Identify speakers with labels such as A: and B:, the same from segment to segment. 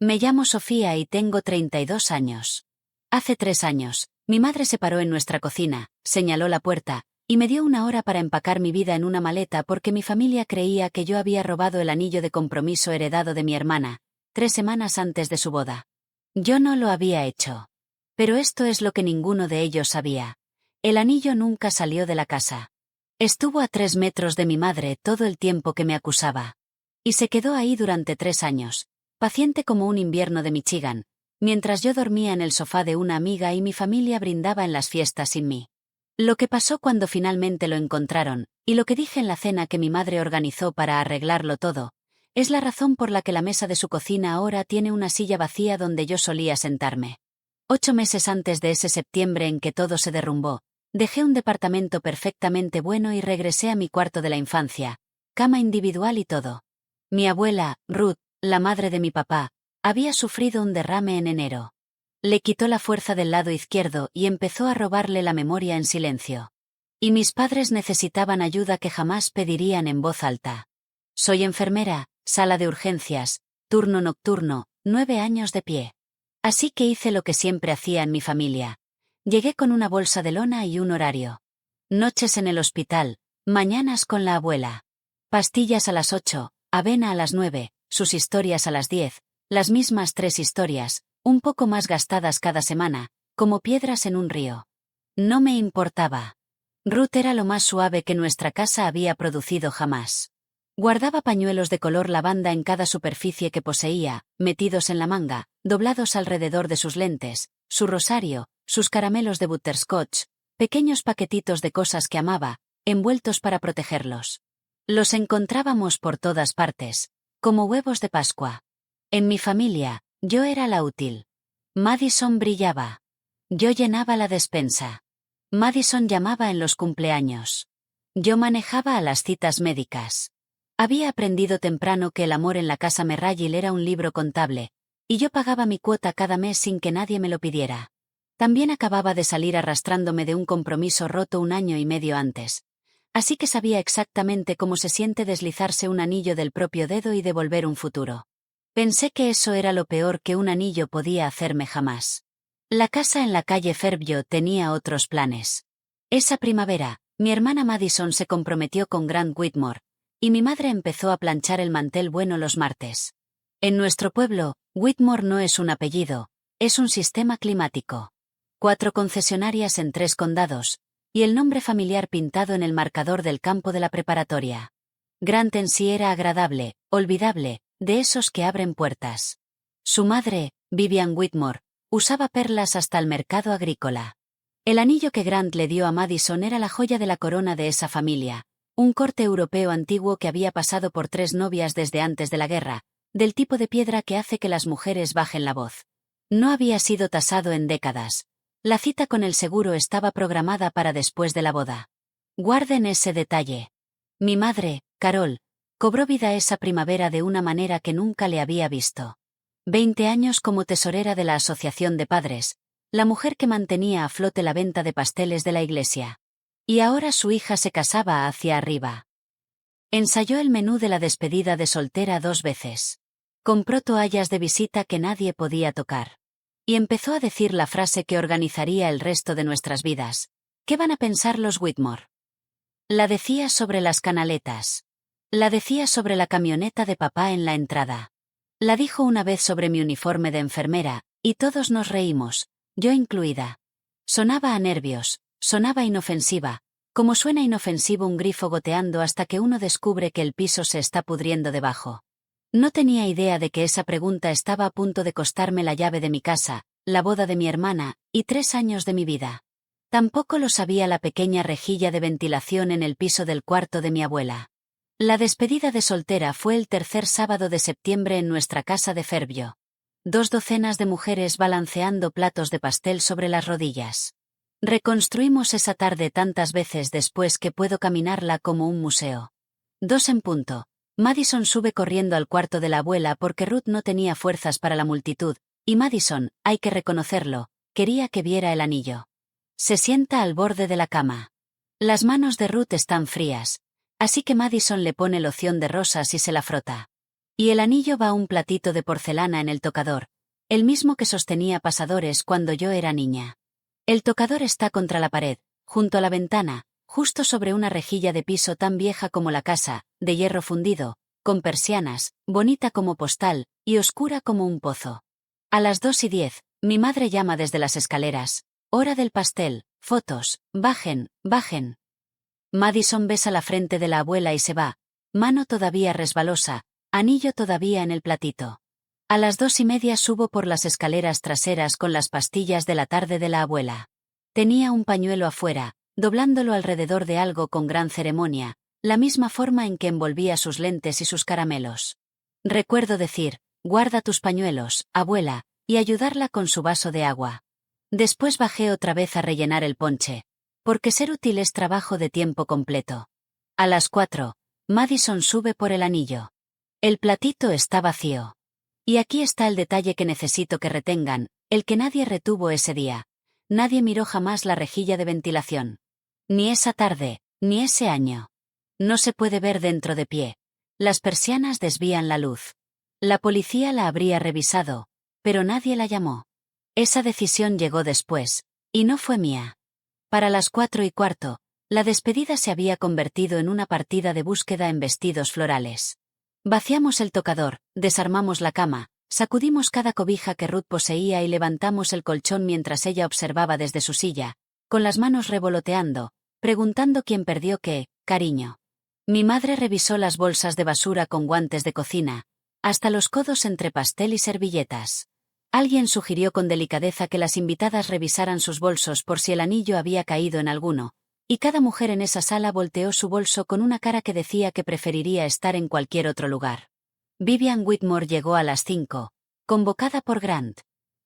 A: Me llamo Sofía y tengo 32 años. Hace 3 años, mi madre se paró en nuestra cocina, señaló la puerta, y me dio una hora para empacar mi vida en una maleta porque mi familia creía que yo había robado el anillo de compromiso heredado de mi hermana, 3 semanas antes de su boda. Yo no lo había hecho. Pero esto es lo que ninguno de ellos sabía. El anillo nunca salió de la casa. Estuvo a 3 metros de mi madre todo el tiempo que me acusaba. Y se quedó ahí durante 3 años, paciente como un invierno de Michigan, mientras yo dormía en el sofá de una amiga y mi familia brindaba en las fiestas sin mí. Lo que pasó cuando finalmente lo encontraron, y lo que dije en la cena que mi madre organizó para arreglarlo todo, es la razón por la que la mesa de su cocina ahora tiene una silla vacía donde yo solía sentarme. 8 meses antes de ese septiembre en que todo se derrumbó, dejé un departamento perfectamente bueno y regresé a mi cuarto de la infancia, cama individual y todo. Mi abuela, Ruth, la madre de mi papá, había sufrido un derrame en enero. Le quitó la fuerza del lado izquierdo y empezó a robarle la memoria en silencio. Y mis padres necesitaban ayuda que jamás pedirían en voz alta. Soy enfermera, sala de urgencias, turno nocturno, 9 años de pie. Así que hice lo que siempre hacía en mi familia. Llegué con una bolsa de lona y un horario. Noches en el hospital, mañanas con la abuela. Pastillas a las 8, avena a las 9, sus historias a las 10, las mismas 3 historias, un poco más gastadas cada semana, como piedras en un río. No me importaba. Ruth era lo más suave que nuestra casa había producido jamás. Guardaba pañuelos de color lavanda en cada superficie que poseía, metidos en la manga, doblados alrededor de sus lentes, su rosario, sus caramelos de butterscotch, pequeños paquetitos de cosas que amaba, envueltos para protegerlos. Los encontrábamos por todas partes, como huevos de Pascua. En mi familia, yo era la útil. Madison brillaba. Yo llenaba la despensa. Madison llamaba en los cumpleaños. Yo manejaba a las citas médicas. Había aprendido temprano que el amor en la casa Merrayil era un libro contable, y yo pagaba mi cuota cada mes sin que nadie me lo pidiera. También acababa de salir arrastrándome de un compromiso roto 1 año y medio antes. Así que sabía exactamente cómo se siente deslizarse un anillo del propio dedo y devolver un futuro. Pensé que eso era lo peor que un anillo podía hacerme jamás. La casa en la calle Fairview tenía otros planes. Esa primavera, mi hermana Madison se comprometió con Grant Whitmore, y mi madre empezó a planchar el mantel bueno los martes. En nuestro pueblo, Whitmore no es un apellido, es un sistema climático. 4 concesionarias en 3 condados, y el nombre familiar pintado en el marcador del campo de la preparatoria. Grant en sí era agradable, olvidable, de esos que abren puertas. Su madre, Vivian Whitmore, usaba perlas hasta el mercado agrícola. El anillo que Grant le dio a Madison era la joya de la corona de esa familia, un corte europeo antiguo que había pasado por 3 novias desde antes de la guerra, del tipo de piedra que hace que las mujeres bajen la voz. No había sido tasado en décadas. La cita con el seguro estaba programada para después de la boda. Guarden ese detalle. Mi madre, Carol, cobró vida esa primavera de una manera que nunca le había visto. 20 años como tesorera de la Asociación de Padres, la mujer que mantenía a flote la venta de pasteles de la iglesia. Y ahora su hija se casaba hacia arriba. Ensayó el menú de la despedida de soltera 2 veces. Compró toallas de visita que nadie podía tocar. Y empezó a decir la frase que organizaría el resto de nuestras vidas. ¿Qué van a pensar los Whitmore? La decía sobre las canaletas. La decía sobre la camioneta de papá en la entrada. La dijo una vez sobre mi uniforme de enfermera, y todos nos reímos, yo incluida. Sonaba a nervios, sonaba inofensiva, como suena inofensivo un grifo goteando hasta que uno descubre que el piso se está pudriendo debajo. No tenía idea de que esa pregunta estaba a punto de costarme la llave de mi casa, la boda de mi hermana, y 3 años de mi vida. Tampoco lo sabía la pequeña rejilla de ventilación en el piso del cuarto de mi abuela. La despedida de soltera fue el 3er sábado de septiembre en nuestra casa de Fairview. 2 docenas de mujeres balanceando platos de pastel sobre las rodillas. Reconstruimos esa tarde tantas veces después que puedo caminarla como un museo. 2 en punto. Madison sube corriendo al cuarto de la abuela porque Ruth no tenía fuerzas para la multitud, y Madison, hay que reconocerlo, quería que viera el anillo. Se sienta al borde de la cama. Las manos de Ruth están frías, así que Madison le pone loción de rosas y se la frota. Y el anillo va a un platito de porcelana en el tocador, el mismo que sostenía Pasadores cuando yo era niña. El tocador está contra la pared, junto a la ventana, justo sobre una rejilla de piso tan vieja como la casa, de hierro fundido, con persianas, bonita como postal, y oscura como un pozo. A las 2:10, mi madre llama desde las escaleras. Hora del pastel, fotos, bajen, bajen. Madison besa la frente de la abuela y se va, mano todavía resbalosa, anillo todavía en el platito. A las 2:30 subo por las escaleras traseras con las pastillas de la tarde de la abuela. Tenía un pañuelo afuera, doblándolo alrededor de algo con gran ceremonia, la misma forma en que envolvía sus lentes y sus caramelos. Recuerdo decir, guarda tus pañuelos, abuela, y ayudarla con su vaso de agua. Después bajé otra vez a rellenar el ponche, porque ser útil es trabajo de tiempo completo. A las 4, Madison sube por el anillo. El platito está vacío. Y aquí está el detalle que necesito que retengan, el que nadie retuvo ese día. Nadie miró jamás la rejilla de ventilación. Ni esa tarde, ni ese año. No se puede ver dentro de pie. Las persianas desvían la luz. La policía la habría revisado, pero nadie la llamó. Esa decisión llegó después, y no fue mía. Para las 4:15, la despedida se había convertido en una partida de búsqueda en vestidos florales. Vaciamos el tocador, desarmamos la cama, sacudimos cada cobija que Ruth poseía y levantamos el colchón mientras ella observaba desde su silla, con las manos revoloteando, preguntando quién perdió qué, cariño. Mi madre revisó las bolsas de basura con guantes de cocina, hasta los codos entre pastel y servilletas. Alguien sugirió con delicadeza que las invitadas revisaran sus bolsos por si el anillo había caído en alguno, y cada mujer en esa sala volteó su bolso con una cara que decía que preferiría estar en cualquier otro lugar. Vivian Whitmore llegó a las 5, convocada por Grant.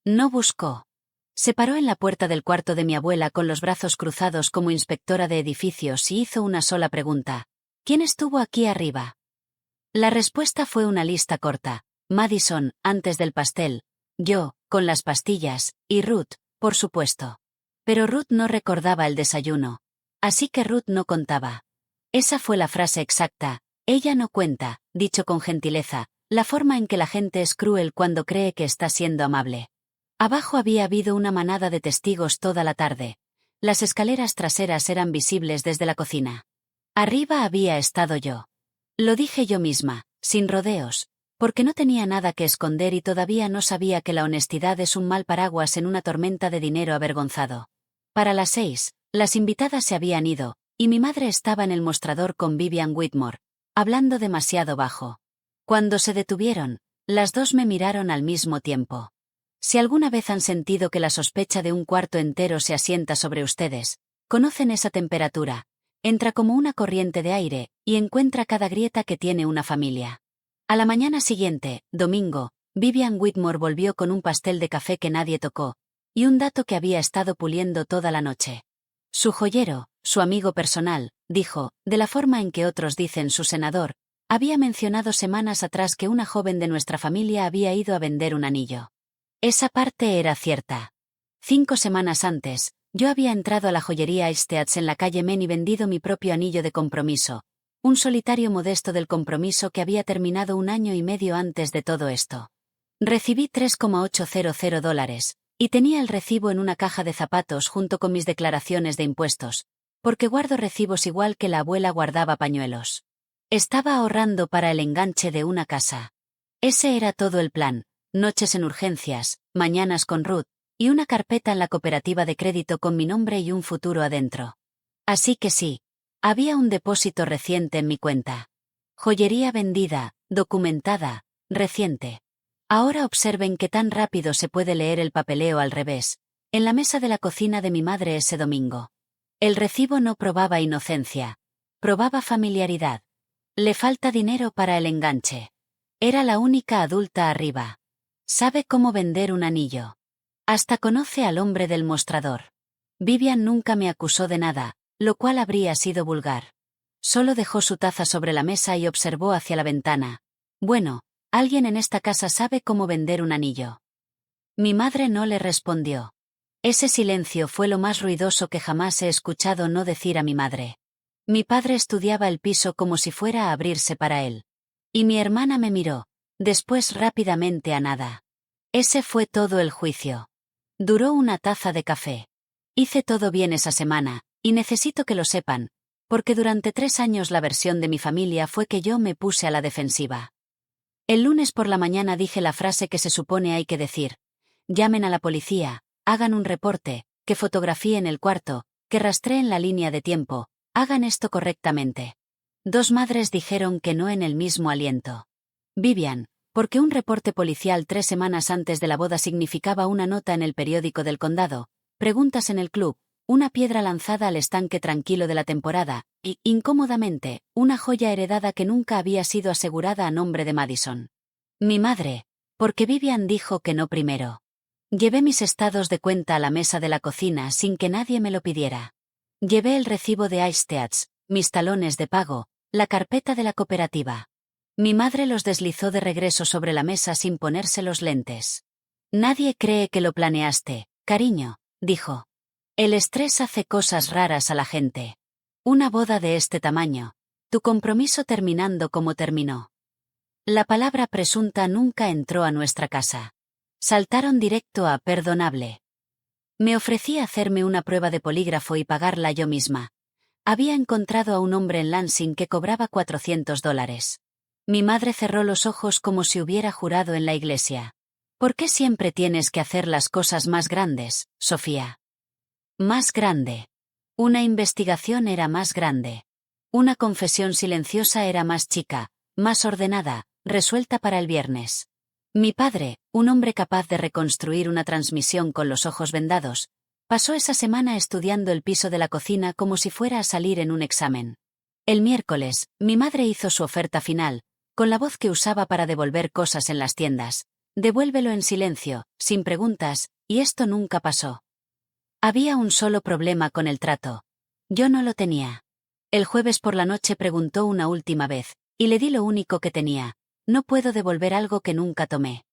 A: No buscó. Se paró en la puerta del cuarto de mi abuela con los brazos cruzados como inspectora de edificios y hizo una sola pregunta. ¿Quién estuvo aquí arriba? La respuesta fue una lista corta. Madison, antes del pastel. Yo, con las pastillas, y Ruth, por supuesto. Pero Ruth no recordaba el desayuno. Así que Ruth no contaba. Esa fue la frase exacta. Ella no cuenta, dicho con gentileza, la forma en que la gente es cruel cuando cree que está siendo amable. Abajo había habido una manada de testigos toda la tarde. Las escaleras traseras eran visibles desde la cocina. Arriba había estado yo. Lo dije yo misma, sin rodeos, porque no tenía nada que esconder y todavía no sabía que la honestidad es un mal paraguas en una tormenta de dinero avergonzado. Para las 6, las invitadas se habían ido, y mi madre estaba en el mostrador con Vivian Whitmore, hablando demasiado bajo. Cuando se detuvieron, las dos me miraron al mismo tiempo. Si alguna vez han sentido que la sospecha de un cuarto entero se asienta sobre ustedes, conocen esa temperatura, entra como una corriente de aire, y encuentra cada grieta que tiene una familia. A la mañana siguiente, domingo, Vivian Whitmore volvió con un pastel de café que nadie tocó, y un dato que había estado puliendo toda la noche. Su joyero, su amigo personal, dijo, de la forma en que otros dicen su senador, había mencionado semanas atrás que una joven de nuestra familia había ido a vender un anillo. Esa parte era cierta. 5 semanas antes, yo había entrado a la joyería Esteats en la calle Men y vendido mi propio anillo de compromiso, un solitario modesto del compromiso que había terminado 1 año y medio antes de todo esto. Recibí $3,800, y tenía el recibo en una caja de zapatos junto con mis declaraciones de impuestos, porque guardo recibos igual que la abuela guardaba pañuelos. Estaba ahorrando para el enganche de una casa. Ese era todo el plan, noches en urgencias, mañanas con Ruth, y una carpeta en la cooperativa de crédito con mi nombre y un futuro adentro. Así que sí, había un depósito reciente en mi cuenta. Joyería vendida, documentada, reciente. Ahora observen qué tan rápido se puede leer el papeleo al revés, en la mesa de la cocina de mi madre ese domingo. El recibo no probaba inocencia, probaba familiaridad. Le falta dinero para el enganche. Era la única adulta arriba. Sabe cómo vender un anillo. Hasta conoce al hombre del mostrador. Vivian nunca me acusó de nada, lo cual habría sido vulgar. Solo dejó su taza sobre la mesa y observó hacia la ventana. Bueno, alguien en esta casa sabe cómo vender un anillo. Mi madre no le respondió. Ese silencio fue lo más ruidoso que jamás he escuchado no decir a mi madre. Mi padre estudiaba el piso como si fuera a abrirse para él. Y mi hermana me miró, después rápidamente a nada. Ese fue todo el juicio. Duró una taza de café. Hice todo bien esa semana, y necesito que lo sepan, porque durante 3 años la versión de mi familia fue que yo me puse a la defensiva. El lunes por la mañana dije la frase que se supone hay que decir. Llamen a la policía, hagan un reporte, que fotografíen el cuarto, que rastreen la línea de tiempo, hagan esto correctamente. 2 madres dijeron que no en el mismo aliento. Vivian, porque un reporte policial 3 semanas antes de la boda significaba una nota en el periódico del condado, preguntas en el club, una piedra lanzada al estanque tranquilo de la temporada, y, incómodamente, una joya heredada que nunca había sido asegurada a nombre de Madison. Mi madre, porque Vivian dijo que no primero. Llevé mis estados de cuenta a la mesa de la cocina sin que nadie me lo pidiera. Llevé el recibo de Isteats, mis talones de pago, la carpeta de la cooperativa. Mi madre los deslizó de regreso sobre la mesa sin ponerse los lentes. Nadie cree que lo planeaste, cariño, dijo. El estrés hace cosas raras a la gente. Una boda de este tamaño. Tu compromiso terminando como terminó. La palabra presunta nunca entró a nuestra casa. Saltaron directo a perdonable. Me ofrecí a hacerme una prueba de polígrafo y pagarla yo misma. Había encontrado a un hombre en Lansing que cobraba $400. Mi madre cerró los ojos como si hubiera jurado en la iglesia. ¿Por qué siempre tienes que hacer las cosas más grandes, Sofía? Más grande. Una investigación era más grande. Una confesión silenciosa era más chica, más ordenada, resuelta para el viernes. Mi padre, un hombre capaz de reconstruir una transmisión con los ojos vendados, pasó esa semana estudiando el piso de la cocina como si fuera a salir en un examen. El miércoles, mi madre hizo su oferta final, con la voz que usaba para devolver cosas en las tiendas. Devuélvelo en silencio, sin preguntas, y esto nunca pasó. Había un solo problema con el trato. Yo no lo tenía. El jueves por la noche preguntó una última vez, y le di lo único que tenía. No puedo devolver algo que nunca tomé.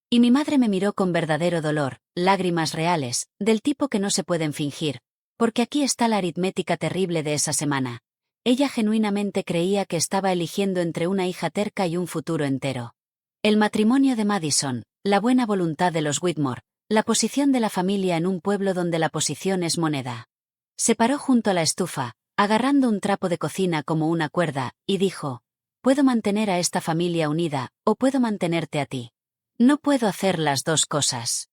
A: Y mi madre me miró con verdadero dolor, lágrimas reales, del tipo que no se pueden fingir, porque aquí está la aritmética terrible de esa semana. Ella genuinamente creía que estaba eligiendo entre una hija terca y un futuro entero. El matrimonio de Madison, la buena voluntad de los Whitmore, la posición de la familia en un pueblo donde la posición es moneda. Se paró junto a la estufa, agarrando un trapo de cocina como una cuerda, y dijo, puedo mantener a esta familia unida, o puedo mantenerte a ti. No puedo hacer las dos cosas.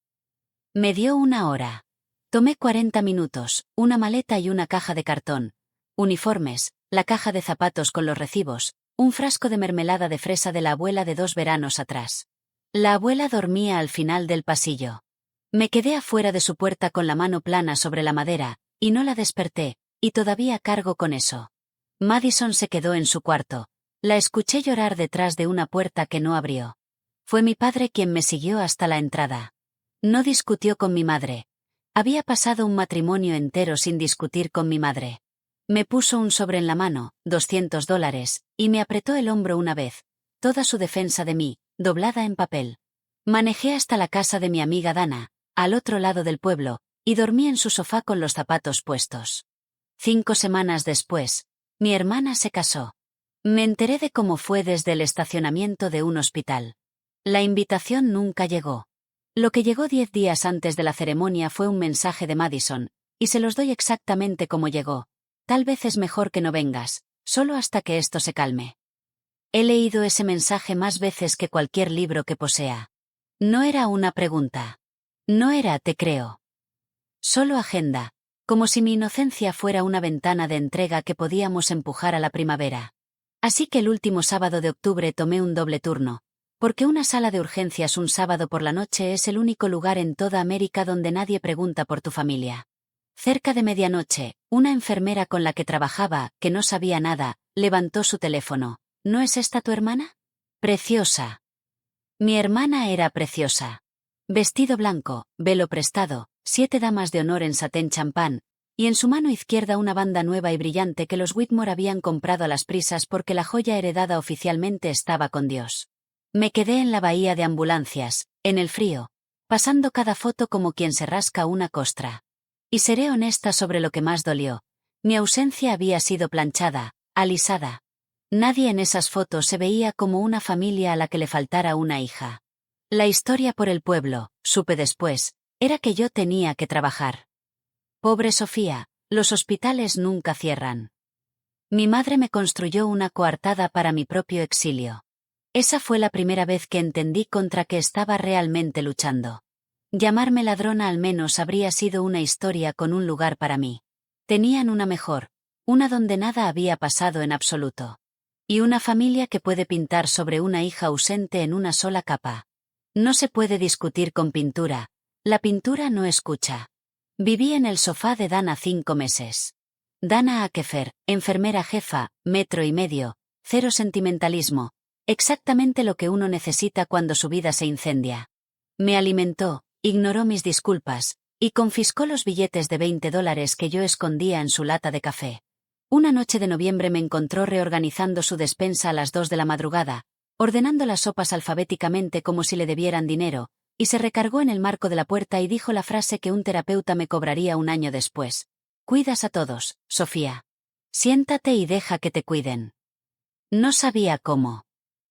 A: Me dio 1 hora. Tomé 40 minutos, una maleta y una caja de cartón, uniformes, la caja de zapatos con los recibos, un frasco de mermelada de fresa de la abuela de 2 veranos atrás. La abuela dormía al final del pasillo. Me quedé afuera de su puerta con la mano plana sobre la madera, y no la desperté, y todavía cargo con eso. Madison se quedó en su cuarto. La escuché llorar detrás de una puerta que no abrió. Fue mi padre quien me siguió hasta la entrada. No discutió con mi madre. Había pasado un matrimonio entero sin discutir con mi madre. Me puso un sobre en la mano, $200, y me apretó el hombro una vez, toda su defensa de mí, doblada en papel. Manejé hasta la casa de mi amiga Dana, al otro lado del pueblo, y dormí en su sofá con los zapatos puestos. 5 semanas después, mi hermana se casó. Me enteré de cómo fue desde el estacionamiento de un hospital. La invitación nunca llegó. Lo que llegó 10 días antes de la ceremonia fue un mensaje de Madison, y se los doy exactamente como llegó. Tal vez es mejor que no vengas, solo hasta que esto se calme. He leído ese mensaje más veces que cualquier libro que posea. No era una pregunta. No era te creo. Solo agenda, como si mi inocencia fuera una ventana de entrega que podíamos empujar a la primavera. Así que el último sábado de octubre tomé un doble turno, porque una sala de urgencias un sábado por la noche es el único lugar en toda América donde nadie pregunta por tu familia. Cerca de medianoche, una enfermera con la que trabajaba, que no sabía nada, levantó su teléfono. ¿No es esta tu hermana? Preciosa. Mi hermana era preciosa. Vestido blanco, velo prestado, 7 damas de honor en satén champán, y en su mano izquierda una banda nueva y brillante que los Whitmore habían comprado a las prisas porque la joya heredada oficialmente estaba con Dios. Me quedé en la bahía de ambulancias, en el frío, pasando cada foto como quien se rasca una costra. Y seré honesta sobre lo que más dolió. Mi ausencia había sido planchada, alisada. Nadie en esas fotos se veía como una familia a la que le faltara una hija. La historia por el pueblo, supe después, era que yo tenía que trabajar. Pobre Sofía, los hospitales nunca cierran. Mi madre me construyó una coartada para mi propio exilio. Esa fue la primera vez que entendí contra qué estaba realmente luchando. Llamarme ladrona al menos habría sido una historia con un lugar para mí. Tenían una mejor, una donde nada había pasado en absoluto. Y una familia que puede pintar sobre una hija ausente en una sola capa. No se puede discutir con pintura, la pintura no escucha. Viví en el sofá de Dana 5 meses. Dana Akefer, enfermera jefa, 1,5 m, cero sentimentalismo, exactamente lo que uno necesita cuando su vida se incendia. Me alimentó, ignoró mis disculpas, y confiscó los billetes de $20 que yo escondía en su lata de café. Una noche de noviembre me encontró reorganizando su despensa a las 2 de la madrugada, ordenando las sopas alfabéticamente como si le debieran dinero, y se recargó en el marco de la puerta y dijo la frase que un terapeuta me cobraría un año después. Cuidas a todos, Sofía. Siéntate y deja que te cuiden. No sabía cómo.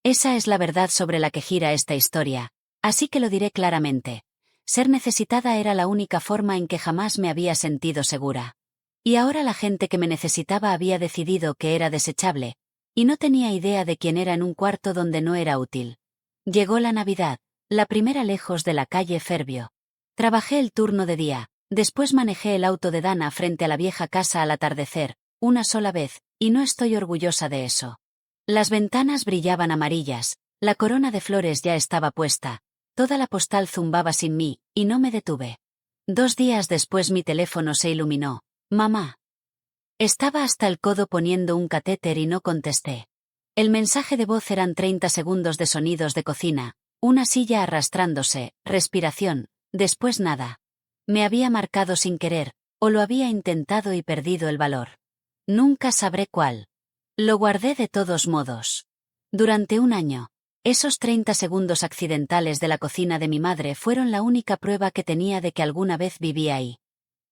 A: Esa es la verdad sobre la que gira esta historia, así que lo diré claramente. Ser necesitada era la única forma en que jamás me había sentido segura. Y ahora la gente que me necesitaba había decidido que era desechable, y no tenía idea de quién era en un cuarto donde no era útil. Llegó la Navidad, la primera lejos de la calle Ferbio. Trabajé el turno de día, después manejé el auto de Dana frente a la vieja casa al atardecer, una sola vez, y no estoy orgullosa de eso. Las ventanas brillaban amarillas, la corona de flores ya estaba puesta, toda la postal zumbaba sin mí, y no me detuve. 2 días después mi teléfono se iluminó. Mamá. Estaba hasta el codo poniendo un catéter y no contesté. El mensaje de voz eran 30 segundos de sonidos de cocina, una silla arrastrándose, respiración, después nada. Me había marcado sin querer, o lo había intentado y perdido el valor. Nunca sabré cuál. Lo guardé de todos modos. Durante un año, esos 30 segundos accidentales de la cocina de mi madre fueron la única prueba que tenía de que alguna vez vivía ahí.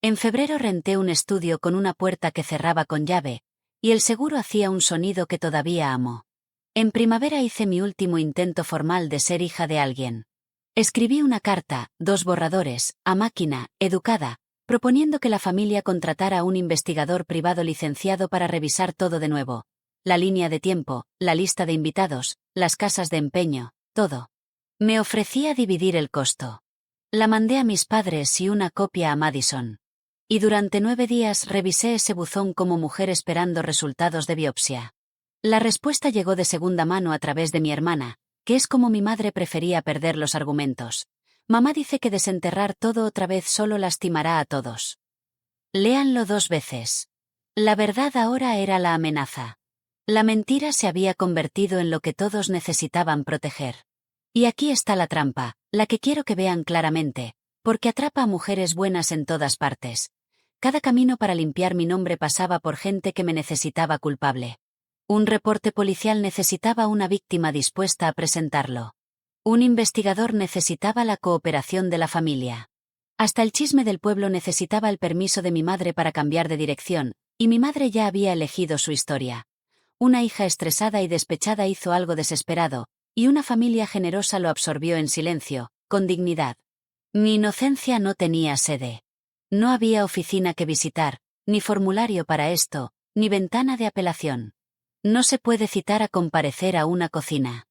A: En febrero renté un estudio con una puerta que cerraba con llave, y el seguro hacía un sonido que todavía amo. En primavera hice mi último intento formal de ser hija de alguien. Escribí una carta, 2 borradores, a máquina, educada, proponiendo que la familia contratara a un investigador privado licenciado para revisar todo de nuevo. La línea de tiempo, la lista de invitados, las casas de empeño, todo. Me ofrecía dividir el costo. La mandé a mis padres y una copia a Madison. Y durante 9 días revisé ese buzón como mujer esperando resultados de biopsia. La respuesta llegó de segunda mano a través de mi hermana, que es como mi madre prefería perder los argumentos. Mamá dice que desenterrar todo otra vez solo lastimará a todos. Léanlo 2 veces. La verdad ahora era la amenaza. La mentira se había convertido en lo que todos necesitaban proteger. Y aquí está la trampa, la que quiero que vean claramente, porque atrapa a mujeres buenas en todas partes. Cada camino para limpiar mi nombre pasaba por gente que me necesitaba culpable. Un reporte policial necesitaba una víctima dispuesta a presentarlo. Un investigador necesitaba la cooperación de la familia. Hasta el chisme del pueblo necesitaba el permiso de mi madre para cambiar de dirección, y mi madre ya había elegido su historia. Una hija estresada y despechada hizo algo desesperado, y una familia generosa lo absorbió en silencio, con dignidad. Mi inocencia no tenía sede. No había oficina que visitar, ni formulario para esto, ni ventana de apelación. No se puede citar a comparecer a una cocina.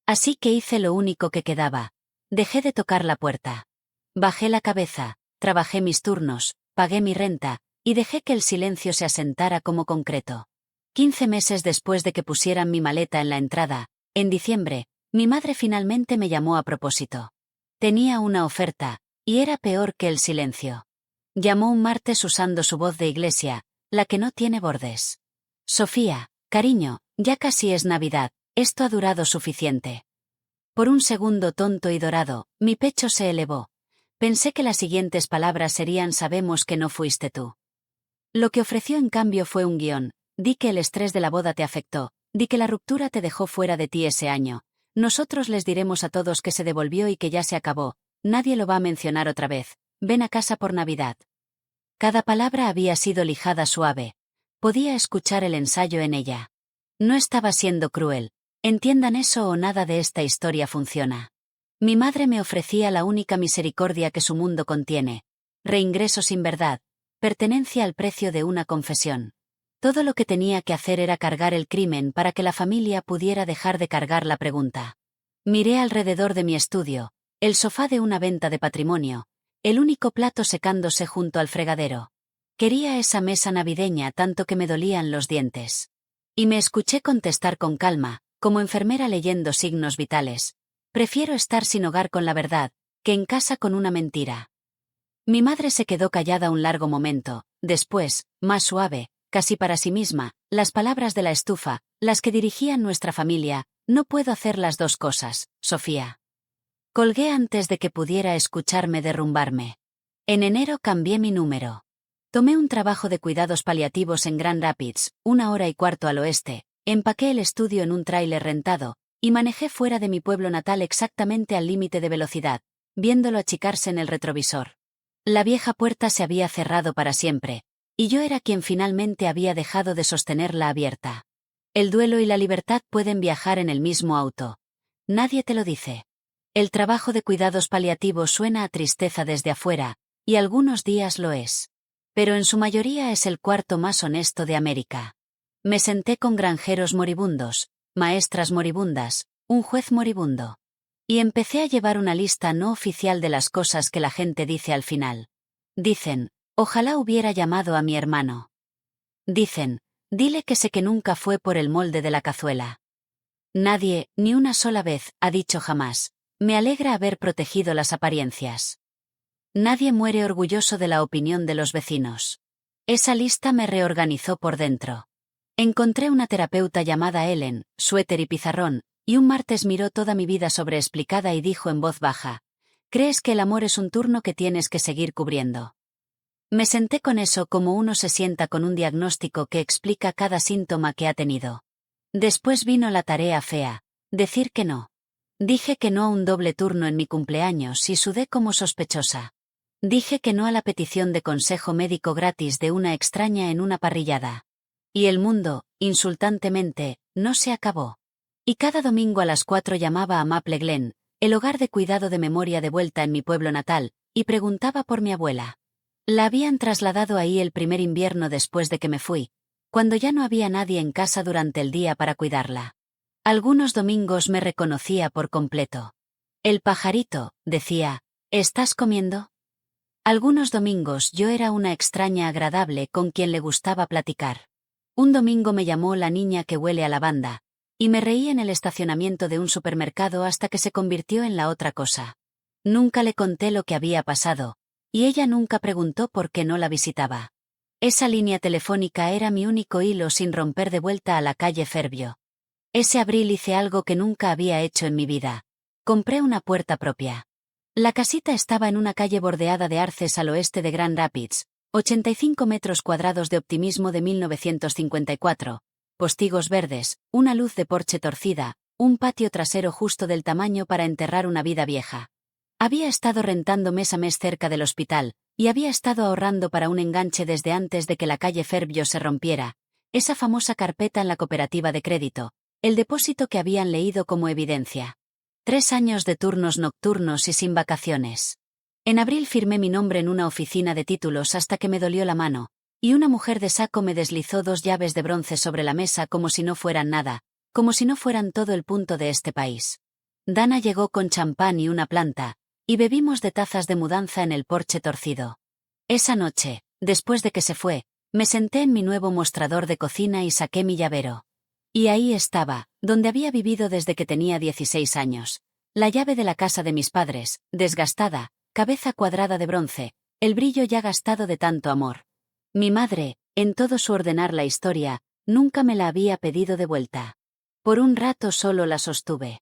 A: Así que hice lo único que quedaba. Dejé de tocar la puerta. Bajé la cabeza, trabajé mis turnos, pagué mi renta, y dejé que el silencio se asentara como concreto. 15 meses después de que pusieran mi maleta en la entrada, en diciembre, mi madre finalmente me llamó a propósito. Tenía una oferta, y era peor que el silencio. Llamó un martes usando su voz de iglesia, la que no tiene bordes. Sofía, cariño, ya casi es Navidad, esto ha durado suficiente. Por un segundo tonto y dorado, mi pecho se elevó. Pensé que las siguientes palabras serían sabemos que no fuiste tú. Lo que ofreció en cambio fue un guión, di que el estrés de la boda te afectó, di que la ruptura te dejó fuera de ti ese año. Nosotros les diremos a todos que se devolvió y que ya se acabó, nadie lo va a mencionar otra vez. Ven a casa por Navidad. Cada palabra había sido lijada suave. Podía escuchar el ensayo en ella. No estaba siendo cruel. Entiendan eso o nada de esta historia funciona. Mi madre me ofrecía la única misericordia que su mundo contiene. Reingreso sin verdad. Pertenencia al precio de una confesión. Todo lo que tenía que hacer era cargar el crimen para que la familia pudiera dejar de cargar la pregunta. Miré alrededor de mi estudio, el sofá de una venta de patrimonio, el único plato secándose junto al fregadero. Quería esa mesa navideña tanto que me dolían los dientes. Y me escuché contestar con calma, como enfermera leyendo signos vitales. Prefiero estar sin hogar con la verdad, que en casa con una mentira. Mi madre se quedó callada un largo momento, después, más suave, casi para sí misma, las palabras de la estufa, las que dirigían nuestra familia: no puedo hacer las dos cosas, Sofía. Colgué antes de que pudiera escucharme derrumbarme. En enero cambié mi número. Tomé un trabajo de cuidados paliativos en Grand Rapids, 1 hora y cuarto al oeste, empaqué el estudio en un tráiler rentado, y manejé fuera de mi pueblo natal exactamente al límite de velocidad, viéndolo achicarse en el retrovisor. La vieja puerta se había cerrado para siempre, y yo era quien finalmente había dejado de sostenerla abierta. El duelo y la libertad pueden viajar en el mismo auto. Nadie te lo dice. El trabajo de cuidados paliativos suena a tristeza desde afuera, y algunos días lo es. Pero en su mayoría es el cuarto más honesto de América. Me senté con granjeros moribundos, maestras moribundas, un juez moribundo. Y empecé a llevar una lista no oficial de las cosas que la gente dice al final. Dicen: ojalá hubiera llamado a mi hermano. Dicen: dile que sé que nunca fue por el molde de la cazuela. Nadie, ni una sola vez, ha dicho jamás: me alegra haber protegido las apariencias. Nadie muere orgulloso de la opinión de los vecinos. Esa lista me reorganizó por dentro. Encontré una terapeuta llamada Ellen, suéter y pizarrón, y un martes miró toda mi vida sobreexplicada y dijo en voz baja: ¿crees que el amor es un turno que tienes que seguir cubriendo? Me senté con eso como uno se sienta con un diagnóstico que explica cada síntoma que ha tenido. Después vino la tarea fea: decir que no. Dije que no a un doble turno en mi cumpleaños y sudé como sospechosa. Dije que no a la petición de consejo médico gratis de una extraña en una parrillada. Y el mundo, insultantemente, no se acabó. Y cada domingo a las 4 llamaba a Maple Glen, el hogar de cuidado de memoria de vuelta en mi pueblo natal, y preguntaba por mi abuela. La habían trasladado ahí el primer invierno después de que me fui, cuando ya no había nadie en casa durante el día para cuidarla. Algunos domingos me reconocía por completo. El pajarito, decía: ¿estás comiendo? Algunos domingos yo era una extraña agradable con quien le gustaba platicar. Un domingo me llamó la niña que huele a lavanda, y me reí en el estacionamiento de un supermercado hasta que se convirtió en la otra cosa. Nunca le conté lo que había pasado, y ella nunca preguntó por qué no la visitaba. Esa línea telefónica era mi único hilo sin romper de vuelta a la calle Fairview. Ese abril hice algo que nunca había hecho en mi vida. Compré una puerta propia. La casita estaba en una calle bordeada de arces al oeste de Grand Rapids, 85 metros cuadrados de optimismo de 1954, postigos verdes, una luz de porche torcida, un patio trasero justo del tamaño para enterrar una vida vieja. Había estado rentando mes a mes cerca del hospital, y había estado ahorrando para un enganche desde antes de que la calle Fairview se rompiera, esa famosa carpeta en la cooperativa de crédito, el depósito que habían leído como evidencia. 3 años de turnos nocturnos y sin vacaciones. En abril firmé mi nombre en una oficina de títulos hasta que me dolió la mano, y una mujer de saco me deslizó 2 llaves de bronce sobre la mesa como si no fueran nada, como si no fueran todo el punto de este país. Dana llegó con champán y una planta, y bebimos de tazas de mudanza en el porche torcido. Esa noche, después de que se fue, me senté en mi nuevo mostrador de cocina y saqué mi llavero. Y ahí estaba, donde había vivido desde que tenía 16 años. La llave de la casa de mis padres, desgastada, cabeza cuadrada de bronce, el brillo ya gastado de tanto amor. Mi madre, en todo su ordenar la historia, nunca me la había pedido de vuelta. Por un rato solo la sostuve.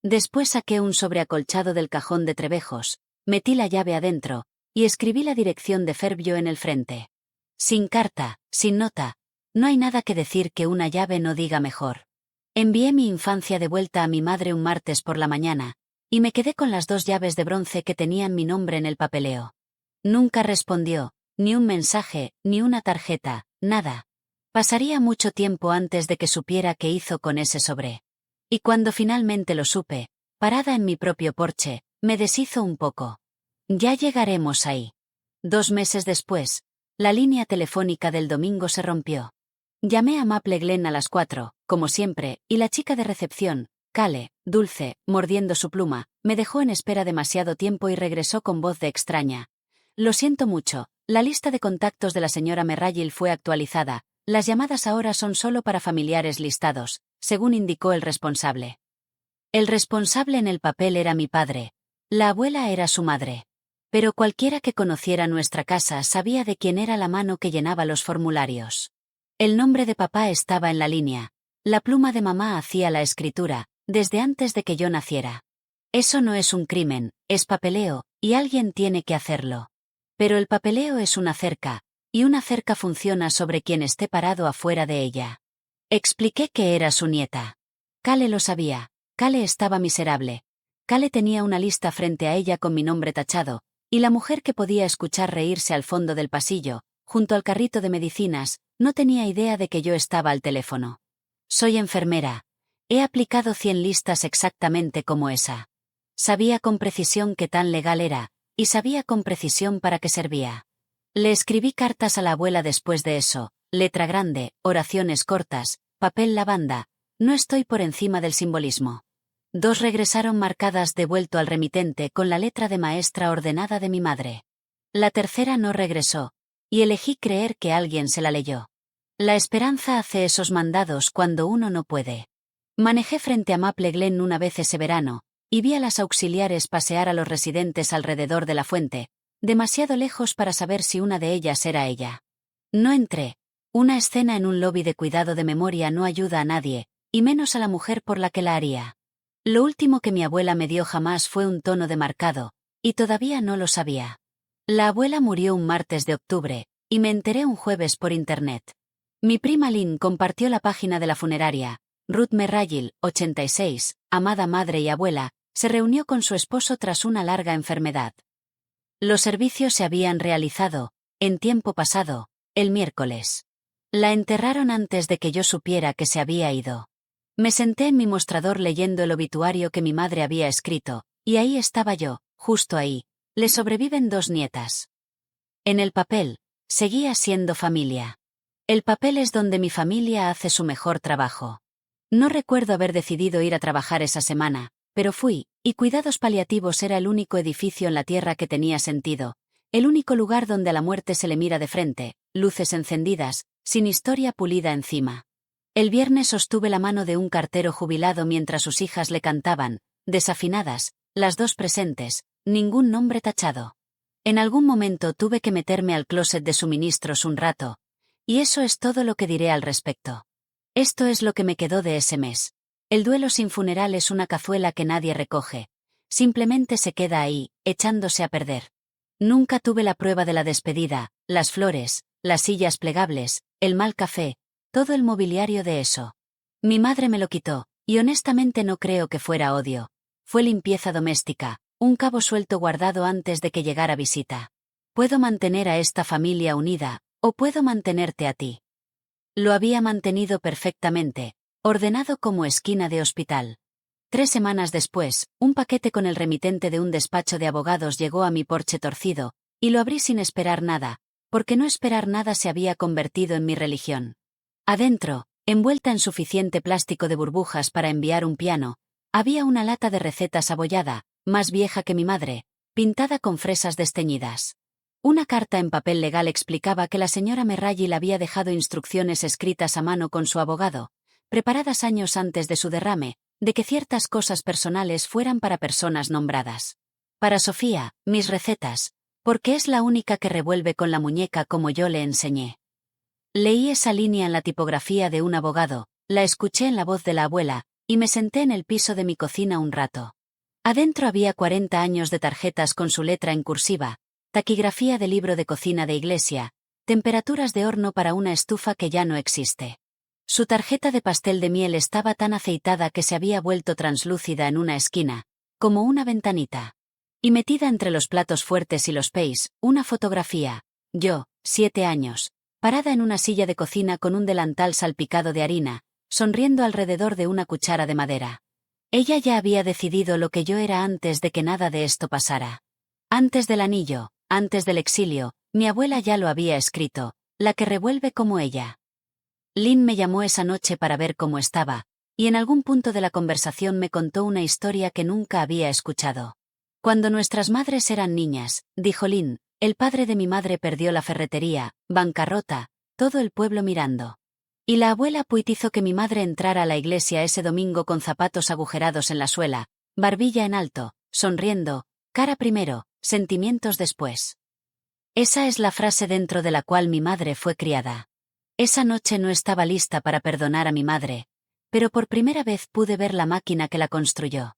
A: Después saqué un sobreacolchado del cajón de trebejos, metí la llave adentro, y escribí la dirección de Fairview en el frente. Sin carta, sin nota. No hay nada que decir que una llave no diga mejor. Envié mi infancia de vuelta a mi madre un martes por la mañana, y me quedé con las 2 llaves de bronce que tenían mi nombre en el papeleo. Nunca respondió, ni un mensaje, ni una tarjeta, nada. Pasaría mucho tiempo antes de que supiera qué hizo con ese sobre. Y cuando finalmente lo supe, parada en mi propio porche, me deshizo un poco. Ya llegaremos ahí. 2 meses después, la línea telefónica del domingo se rompió. Llamé a Maple Glen a las 4, como siempre, y la chica de recepción, Kale, dulce, mordiendo su pluma, me dejó en espera demasiado tiempo y regresó con voz de extraña. Lo siento mucho, la lista de contactos de la señora Merrayil fue actualizada. Las llamadas ahora son solo para familiares listados, según indicó el responsable. El responsable en el papel era mi padre. La abuela era su madre. Pero cualquiera que conociera nuestra casa sabía de quién era la mano que llenaba los formularios. El nombre de papá estaba en la línea. La pluma de mamá hacía la escritura, desde antes de que yo naciera. Eso no es un crimen, es papeleo, y alguien tiene que hacerlo. Pero el papeleo es una cerca, y una cerca funciona sobre quien esté parado afuera de ella. Expliqué que era su nieta. Kale lo sabía. Kale estaba miserable. Kale tenía una lista frente a ella con mi nombre tachado, y la mujer que podía escuchar reírse al fondo del pasillo, junto al carrito de medicinas, no tenía idea de que yo estaba al teléfono. Soy enfermera. He aplicado 100 listas exactamente como esa. Sabía con precisión qué tan legal era, y sabía con precisión para qué servía. Le escribí cartas a la abuela después de eso, letra grande, oraciones cortas, papel lavanda. No estoy por encima del simbolismo. 2 regresaron marcadas de vuelto al remitente con la letra de maestra ordenada de mi madre. La tercera no regresó, y elegí creer que alguien se la leyó. La esperanza hace esos mandados cuando uno no puede. Manejé frente a Maple Glen una vez ese verano, y vi a las auxiliares pasear a los residentes alrededor de la fuente, demasiado lejos para saber si una de ellas era ella. No entré. Una escena en un lobby de cuidado de memoria no ayuda a nadie, y menos a la mujer por la que la haría. Lo último que mi abuela me dio jamás fue un tono de marcado, y todavía no lo sabía. La abuela murió un martes de octubre, y me enteré un jueves por internet. Mi prima Lynn compartió la página de la funeraria. Ruth Merrayil, 86, amada madre y abuela, se reunió con su esposo tras una larga enfermedad. Los servicios se habían realizado, en tiempo pasado, el miércoles. La enterraron antes de que yo supiera que se había ido. Me senté en mi mostrador leyendo el obituario que mi madre había escrito, y ahí estaba yo, justo ahí. Le sobreviven 2 nietas. En el papel, seguía siendo familia. El papel es donde mi familia hace su mejor trabajo. No recuerdo haber decidido ir a trabajar esa semana, pero fui, y cuidados paliativos era el único edificio en la tierra que tenía sentido, el único lugar donde a la muerte se le mira de frente, luces encendidas, sin historia pulida encima. El viernes sostuve la mano de un cartero jubilado mientras sus hijas le cantaban, desafinadas, las 2 presentes, ningún nombre tachado. En algún momento tuve que meterme al closet de suministros un rato, y eso es todo lo que diré al respecto. Esto es lo que me quedó de ese mes. El duelo sin funeral es una cazuela que nadie recoge. Simplemente se queda ahí, echándose a perder. Nunca tuve la prueba de la despedida, las flores, las sillas plegables, el mal café, todo el mobiliario de eso. Mi madre me lo quitó, y honestamente no creo que fuera odio. Fue limpieza doméstica, un cabo suelto guardado antes de que llegara visita. Puedo mantener a esta familia unida, o puedo mantenerte a ti. Lo había mantenido perfectamente, ordenado como esquina de hospital. 3 semanas después, un paquete con el remitente de un despacho de abogados llegó a mi porche torcido, y lo abrí sin esperar nada, porque no esperar nada se había convertido en mi religión. Adentro, envuelta en suficiente plástico de burbujas para enviar un piano, había una lata de recetas abollada, más vieja que mi madre, pintada con fresas desteñidas. Una carta en papel legal explicaba que la señora Merrayil había dejado instrucciones escritas a mano con su abogado, preparadas años antes de su derrame, de que ciertas cosas personales fueran para personas nombradas. Para Sofía, mis recetas, porque es la única que revuelve con la muñeca como yo le enseñé. Leí esa línea en la tipografía de un abogado, la escuché en la voz de la abuela, y me senté en el piso de mi cocina un rato. Adentro había 40 años de tarjetas con su letra en cursiva, taquigrafía de libro de cocina de iglesia, temperaturas de horno para una estufa que ya no existe. Su tarjeta de pastel de miel estaba tan aceitada que se había vuelto translúcida en una esquina, como una ventanita. Y metida entre los platos fuertes y los peis, una fotografía, yo, 7 años, parada en una silla de cocina con un delantal salpicado de harina, sonriendo alrededor de una cuchara de madera. Ella ya había decidido lo que yo era antes de que nada de esto pasara. Antes del anillo, antes del exilio, mi abuela ya lo había escrito, la que revuelve como ella. Lynn me llamó esa noche para ver cómo estaba, y en algún punto de la conversación me contó una historia que nunca había escuchado. Cuando nuestras madres eran niñas, dijo Lynn, el padre de mi madre perdió la ferretería, bancarrota, todo el pueblo mirando. Y la abuela Puit hizo que mi madre entrara a la iglesia ese domingo con zapatos agujerados en la suela, barbilla en alto, sonriendo, cara primero, sentimientos después. Esa es la frase dentro de la cual mi madre fue criada. Esa noche no estaba lista para perdonar a mi madre, pero por primera vez pude ver la máquina que la construyó.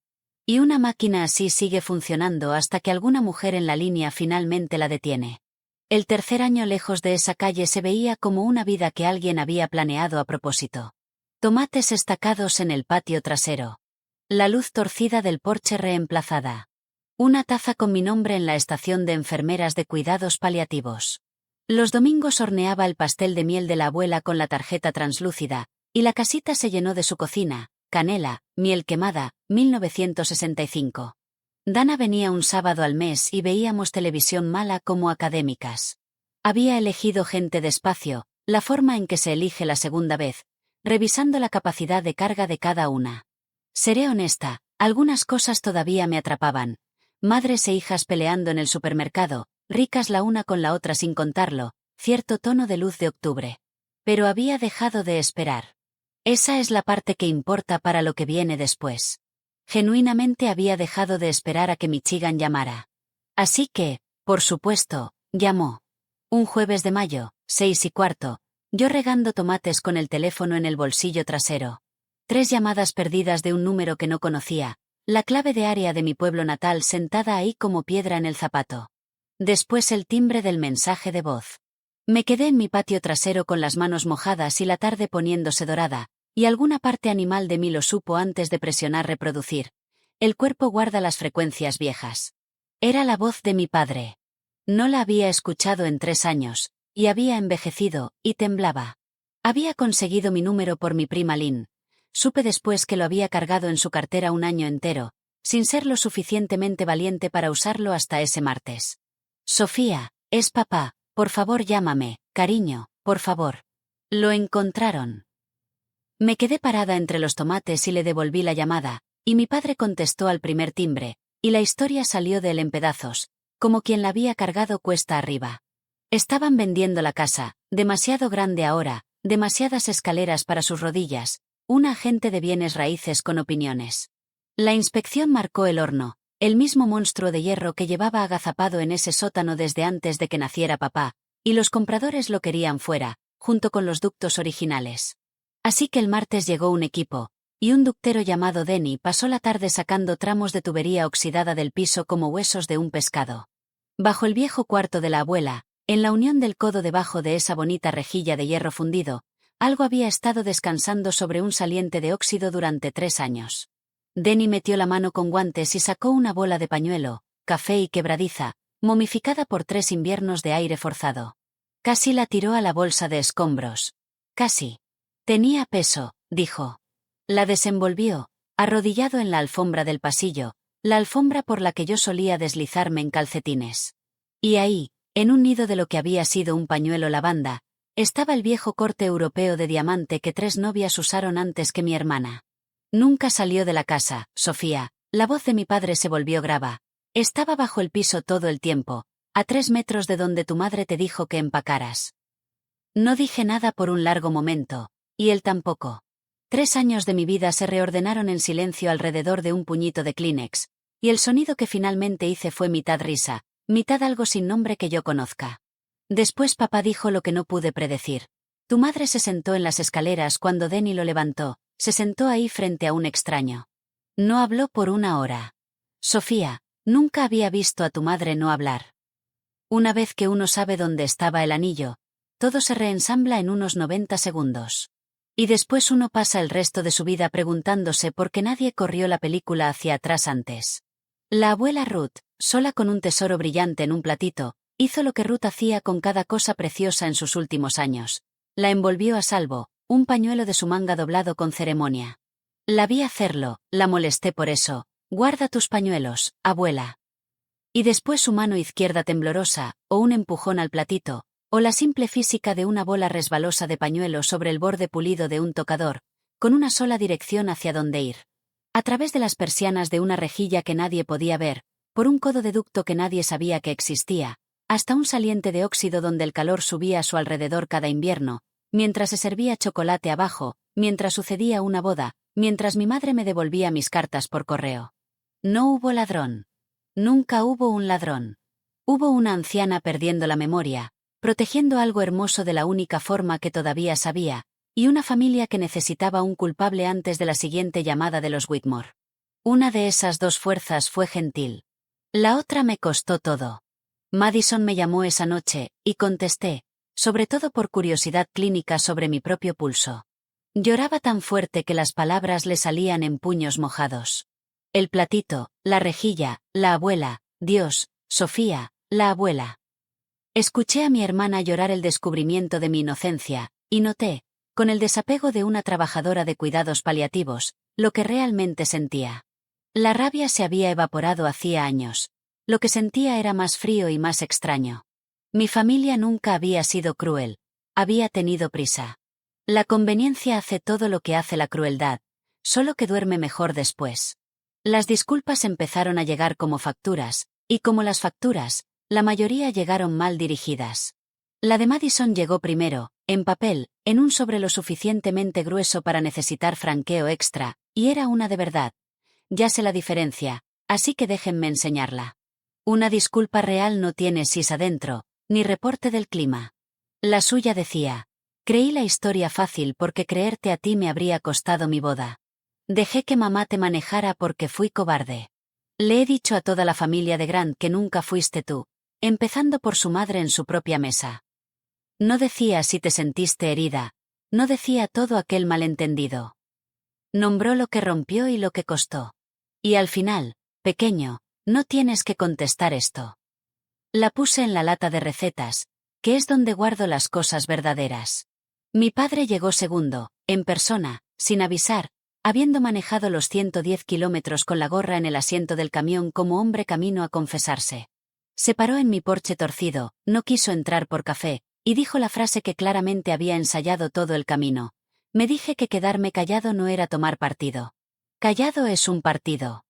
A: Y una máquina así sigue funcionando hasta que alguna mujer en la línea finalmente la detiene. El tercer año lejos de esa calle se veía como una vida que alguien había planeado a propósito. Tomates estacados en el patio trasero. La luz torcida del porche reemplazada. Una taza con mi nombre en la estación de enfermeras de cuidados paliativos. Los domingos horneaba el pastel de miel de la abuela con la tarjeta translúcida, y la casita se llenó de su cocina, canela, miel quemada, 1965. Dana venía un sábado al mes y veíamos televisión mala como académicas. Había elegido gente despacio, la forma en que se elige la segunda vez, revisando la capacidad de carga de cada una. Seré honesta, algunas cosas todavía me atrapaban. Madres e hijas peleando en el supermercado, ricas la una con la otra sin contarlo, cierto tono de luz de octubre. Pero había dejado de esperar. Esa es la parte que importa para lo que viene después. Genuinamente había dejado de esperar a que Michigan llamara. Así que, por supuesto, llamó. Un jueves de mayo, 6:15, yo regando tomates con el teléfono en el bolsillo trasero. 3 llamadas perdidas de un número que no conocía, la clave de área de mi pueblo natal sentada ahí como piedra en el zapato. Después el timbre del mensaje de voz. Me quedé en mi patio trasero con las manos mojadas y la tarde poniéndose dorada, y alguna parte animal de mí lo supo antes de presionar reproducir. El cuerpo guarda las frecuencias viejas. Era la voz de mi padre. No la había escuchado en 3 años, y había envejecido, y temblaba. Había conseguido mi número por mi prima Lynn. Supe después que lo había cargado en su cartera un año entero, sin ser lo suficientemente valiente para usarlo hasta ese martes. Sofía, es papá, por favor llámame, cariño, por favor. Lo encontraron. Me quedé parada entre los tomates y le devolví la llamada, y mi padre contestó al primer timbre, y la historia salió de él en pedazos, como quien la había cargado cuesta arriba. Estaban vendiendo la casa, demasiado grande ahora, demasiadas escaleras para sus rodillas, un agente de bienes raíces con opiniones. La inspección marcó el horno, el mismo monstruo de hierro que llevaba agazapado en ese sótano desde antes de que naciera papá, y los compradores lo querían fuera, junto con los ductos originales. Así que el martes llegó un equipo, y un ductero llamado Denny pasó la tarde sacando tramos de tubería oxidada del piso como huesos de un pescado. Bajo el viejo cuarto de la abuela, en la unión del codo debajo de esa bonita rejilla de hierro fundido, algo había estado descansando sobre un saliente de óxido durante 3 años. Denny metió la mano con guantes y sacó una bola de pañuelo, café y quebradiza, momificada por 3 inviernos de aire forzado. Casi la tiró a la bolsa de escombros. Casi. Tenía peso, dijo. La desenvolvió, arrodillado en la alfombra del pasillo, la alfombra por la que yo solía deslizarme en calcetines. Y ahí, en un nido de lo que había sido un pañuelo lavanda, estaba el viejo corte europeo de diamante que 3 novias usaron antes que mi hermana. Nunca salió de la casa, Sofía. La voz de mi padre se volvió grava. Estaba bajo el piso todo el tiempo, a 3 metros de donde tu madre te dijo que empacaras. No dije nada por un largo momento, y él tampoco. 3 años de mi vida se reordenaron en silencio alrededor de un puñito de Kleenex, y el sonido que finalmente hice fue mitad risa, mitad algo sin nombre que yo conozca. Después papá dijo lo que no pude predecir. Tu madre se sentó en las escaleras cuando Denny lo levantó, se sentó ahí frente a un extraño. No habló por 1 hora. Sofía, nunca había visto a tu madre no hablar. Una vez que uno sabe dónde estaba el anillo, todo se reensambla en unos 90 segundos. Y después uno pasa el resto de su vida preguntándose por qué nadie corrió la película hacia atrás antes. La abuela Ruth, sola con un tesoro brillante en un platito, Hizo lo que Ruth hacía con cada cosa preciosa en sus últimos años. La envolvió a salvo, un pañuelo de su manga doblado con ceremonia. La vi hacerlo, la molesté por eso. Guarda tus pañuelos, abuela. Y después su mano izquierda temblorosa, o un empujón al platito, o la simple física de una bola resbalosa de pañuelo sobre el borde pulido de un tocador, con una sola dirección hacia dónde ir. A través de las persianas de una rejilla que nadie podía ver, por un codo de ducto que nadie sabía que existía, hasta un saliente de óxido donde el calor subía a su alrededor cada invierno, mientras se servía chocolate abajo, mientras sucedía una boda, mientras mi madre me devolvía mis cartas por correo. No hubo ladrón. Nunca hubo un ladrón. Hubo una anciana perdiendo la memoria, protegiendo algo hermoso de la única forma que todavía sabía, y una familia que necesitaba un culpable antes de la siguiente llamada de los Whitmore. Una de esas dos fuerzas fue gentil. La otra me costó todo. Madison me llamó esa noche, y contesté, sobre todo por curiosidad clínica sobre mi propio pulso. Lloraba tan fuerte que las palabras le salían en puños mojados. El platito, la rejilla, la abuela, Dios, Sofía, la abuela. Escuché a mi hermana llorar el descubrimiento de mi inocencia, y noté, con el desapego de una trabajadora de cuidados paliativos, lo que realmente sentía. La rabia se había evaporado hacía años. Lo que sentía era más frío y más extraño. Mi familia nunca había sido cruel. Había tenido prisa. La conveniencia hace todo lo que hace la crueldad, solo que duerme mejor después. Las disculpas empezaron a llegar como facturas, y como las facturas, la mayoría llegaron mal dirigidas. La de Madison llegó primero, en papel, en un sobre lo suficientemente grueso para necesitar franqueo extra, y era una de verdad. Ya sé la diferencia, así que déjenme enseñarla. Una disculpa real no tiene sis adentro, ni reporte del clima. La suya decía: creí la historia fácil porque creerte a ti me habría costado mi boda. Dejé que mamá te manejara porque fui cobarde. Le he dicho a toda la familia de Grant que nunca fuiste tú, empezando por su madre en su propia mesa. No decía si te sentiste herida, no decía todo aquel malentendido. Nombró lo que rompió y lo que costó. Y al final, pequeño, no tienes que contestar esto. La puse en la lata de recetas, que es donde guardo las cosas verdaderas. Mi padre llegó segundo, en persona, sin avisar, habiendo manejado los 110 kilómetros con la gorra en el asiento del camión como hombre camino a confesarse. Se paró en mi porche torcido, no quiso entrar por café, y dijo la frase que claramente había ensayado todo el camino. Me dije que quedarme callado no era tomar partido. Callado es un partido.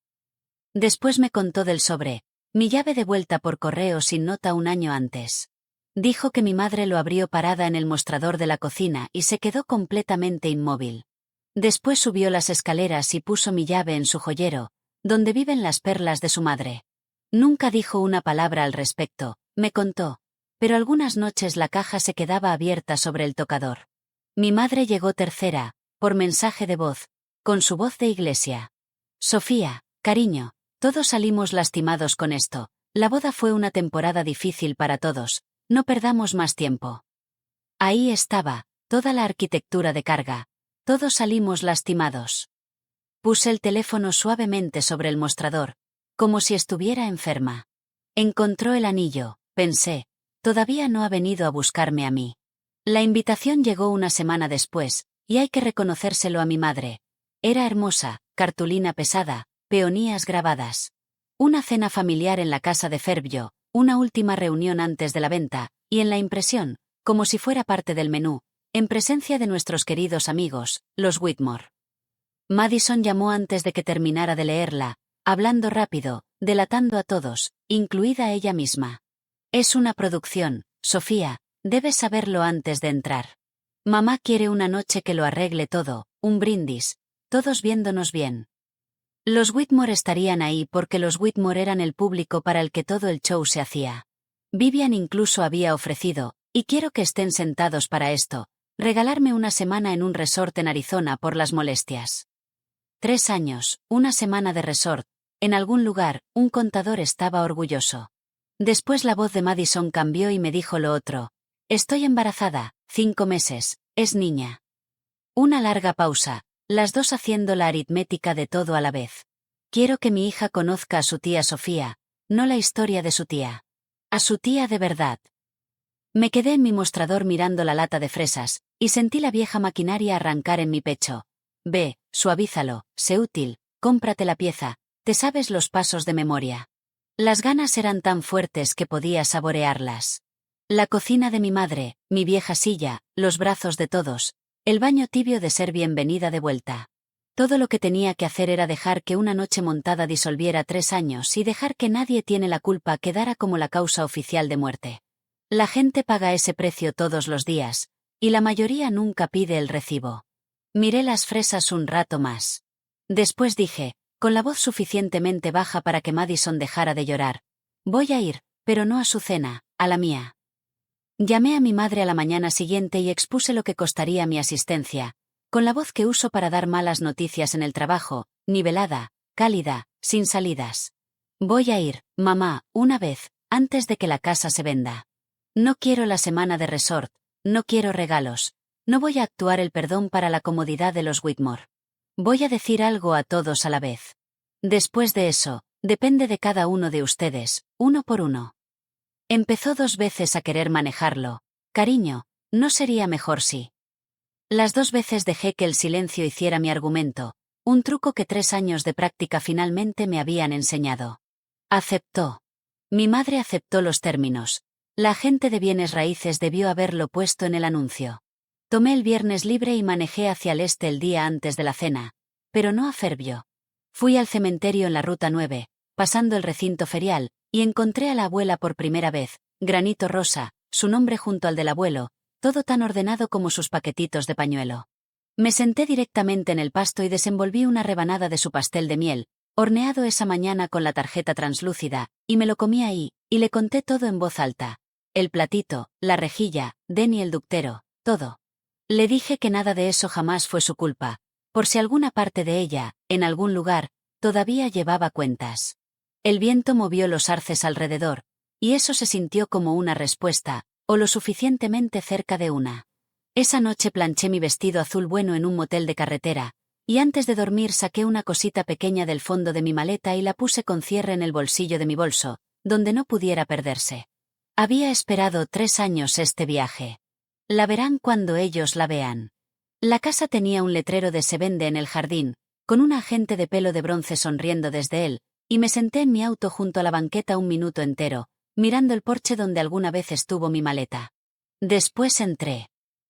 A: Después me contó del sobre, mi llave de vuelta por correo sin nota un año antes. Dijo que mi madre lo abrió parada en el mostrador de la cocina y se quedó completamente inmóvil. Después subió las escaleras y puso mi llave en su joyero, donde viven las perlas de su madre. Nunca dijo una palabra al respecto, me contó, pero algunas noches la caja se quedaba abierta sobre el tocador. Mi madre llegó tercera, por mensaje de voz, con su voz de iglesia. Sofía, cariño, todos salimos lastimados con esto. La boda fue una temporada difícil para todos, no perdamos más tiempo. Ahí estaba, toda la arquitectura de carga. Todos salimos lastimados. Puse el teléfono suavemente sobre el mostrador, como si estuviera enferma. Encontró el anillo, pensé, todavía no ha venido a buscarme a mí. La invitación llegó una semana después, y hay que reconocérselo a mi madre. Era hermosa, cartulina pesada, peonías grabadas. Una cena familiar en la casa de Fairview, una última reunión antes de la venta, y en la impresión, como si fuera parte del menú, en presencia de nuestros queridos amigos, los Whitmore. Madison llamó antes de que terminara de leerla, hablando rápido, delatando a todos, incluida ella misma. Es una producción, Sofía, debes saberlo antes de entrar. Mamá quiere una noche que lo arregle todo, un brindis, todos viéndonos bien. Los Whitmore estarían ahí porque los Whitmore eran el público para el que todo el show se hacía. Vivian incluso había ofrecido, y quiero que estén sentados para esto, regalarme una semana en un resort en Arizona por las molestias. 3 años, una semana de resort, en algún lugar, un contador estaba orgulloso. Después la voz de Madison cambió y me dijo lo otro. Estoy embarazada, 5 meses, es niña. Una larga pausa, las dos haciendo la aritmética de todo a la vez. Quiero que mi hija conozca a su tía Sofía, no la historia de su tía. A su tía de verdad. Me quedé en mi mostrador mirando la lata de fresas, y sentí la vieja maquinaria arrancar en mi pecho. Ve, suavízalo, sé útil, cómprate la pieza, te sabes los pasos de memoria. Las ganas eran tan fuertes que podía saborearlas. La cocina de mi madre, mi vieja silla, los brazos de todos, el baño tibio de ser bienvenida de vuelta. Todo lo que tenía que hacer era dejar que una noche montada disolviera 3 años y dejar que nadie tiene la culpa quedara como la causa oficial de muerte. La gente paga ese precio todos los días, y la mayoría nunca pide el recibo. Miré las fresas un rato más. Después dije, con la voz suficientemente baja para que Madison dejara de llorar: voy a ir, pero no a su cena, a la mía. Llamé a mi madre a la mañana siguiente y expuse lo que costaría mi asistencia, con la voz que uso para dar malas noticias en el trabajo, nivelada, cálida, sin salidas. Voy a ir, mamá, una vez, antes de que la casa se venda. No quiero la semana de resort, no quiero regalos, no voy a actuar el perdón para la comodidad de los Whitmore. Voy a decir algo a todos a la vez. Después de eso, depende de cada uno de ustedes, uno por uno. Empezó 2 veces a querer manejarlo. Cariño, ¿no sería mejor si? Las 2 veces dejé que el silencio hiciera mi argumento, un truco que 3 años de práctica finalmente me habían enseñado. Aceptó. Mi madre aceptó los términos. La agente de bienes raíces debió haberlo puesto en el anuncio. Tomé el viernes libre y manejé hacia el este el día antes de la cena, pero no a Fairview. Fui al cementerio en la Ruta 9, pasando el recinto ferial, y encontré a la abuela por primera vez, granito rosa, su nombre junto al del abuelo, todo tan ordenado como sus paquetitos de pañuelo. Me senté directamente en el pasto y desenvolví una rebanada de su pastel de miel, horneado esa mañana con la tarjeta translúcida, y me lo comí ahí, y le conté todo en voz alta. El platito, la rejilla, Denny el ductero, todo. Le dije que nada de eso jamás fue su culpa, por si alguna parte de ella, en algún lugar, todavía llevaba cuentas. El viento movió los arces alrededor, y eso se sintió como una respuesta, o lo suficientemente cerca de una. Esa noche planché mi vestido azul bueno en un motel de carretera, y antes de dormir saqué una cosita pequeña del fondo de mi maleta y la puse con cierre en el bolsillo de mi bolso, donde no pudiera perderse. Había esperado 3 años este viaje. La verán cuando ellos la vean. La casa tenía un letrero de se vende en el jardín, con una agente de pelo de bronce sonriendo desde él, y me senté en mi auto junto a la banqueta un minuto entero, mirando el porche donde alguna vez estuvo mi maleta. Después entré.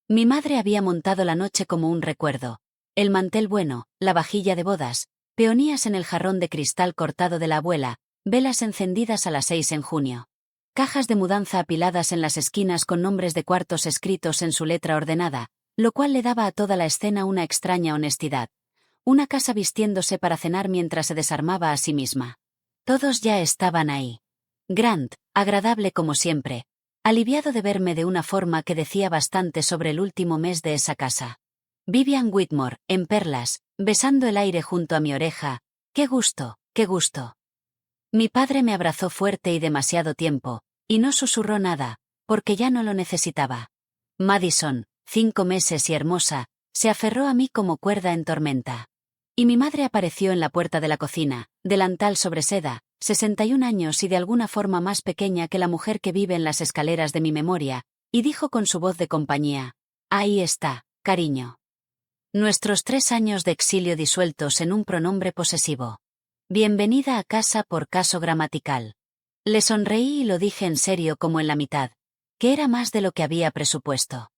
A: Mi madre había montado la noche como un recuerdo. El mantel bueno, la vajilla de bodas, peonías en el jarrón de cristal cortado de la abuela, velas encendidas a las 6 en junio. Cajas de mudanza apiladas en las esquinas con nombres de cuartos escritos en su letra ordenada, lo cual le daba a toda la escena una extraña honestidad. Una casa vistiéndose para cenar mientras se desarmaba a sí misma. Todos ya estaban ahí. Grant, agradable como siempre, aliviado de verme de una forma que decía bastante sobre el último mes de esa casa. Vivian Whitmore, en perlas, besando el aire junto a mi oreja. ¡Qué gusto, qué gusto! Mi padre me abrazó fuerte y demasiado tiempo, y no susurró nada, porque ya no lo necesitaba. Madison, 5 meses y hermosa, se aferró a mí como cuerda en tormenta. Y mi madre apareció en la puerta de la cocina, delantal sobre seda, 61 años y de alguna forma más pequeña que la mujer que vive en las escaleras de mi memoria, y dijo con su voz de compañía: ahí está, cariño. Nuestros 3 años de exilio disueltos en un pronombre posesivo. Bienvenida a casa por caso gramatical. Le sonreí y lo dije en serio como en la mitad, que era más de lo que había presupuesto.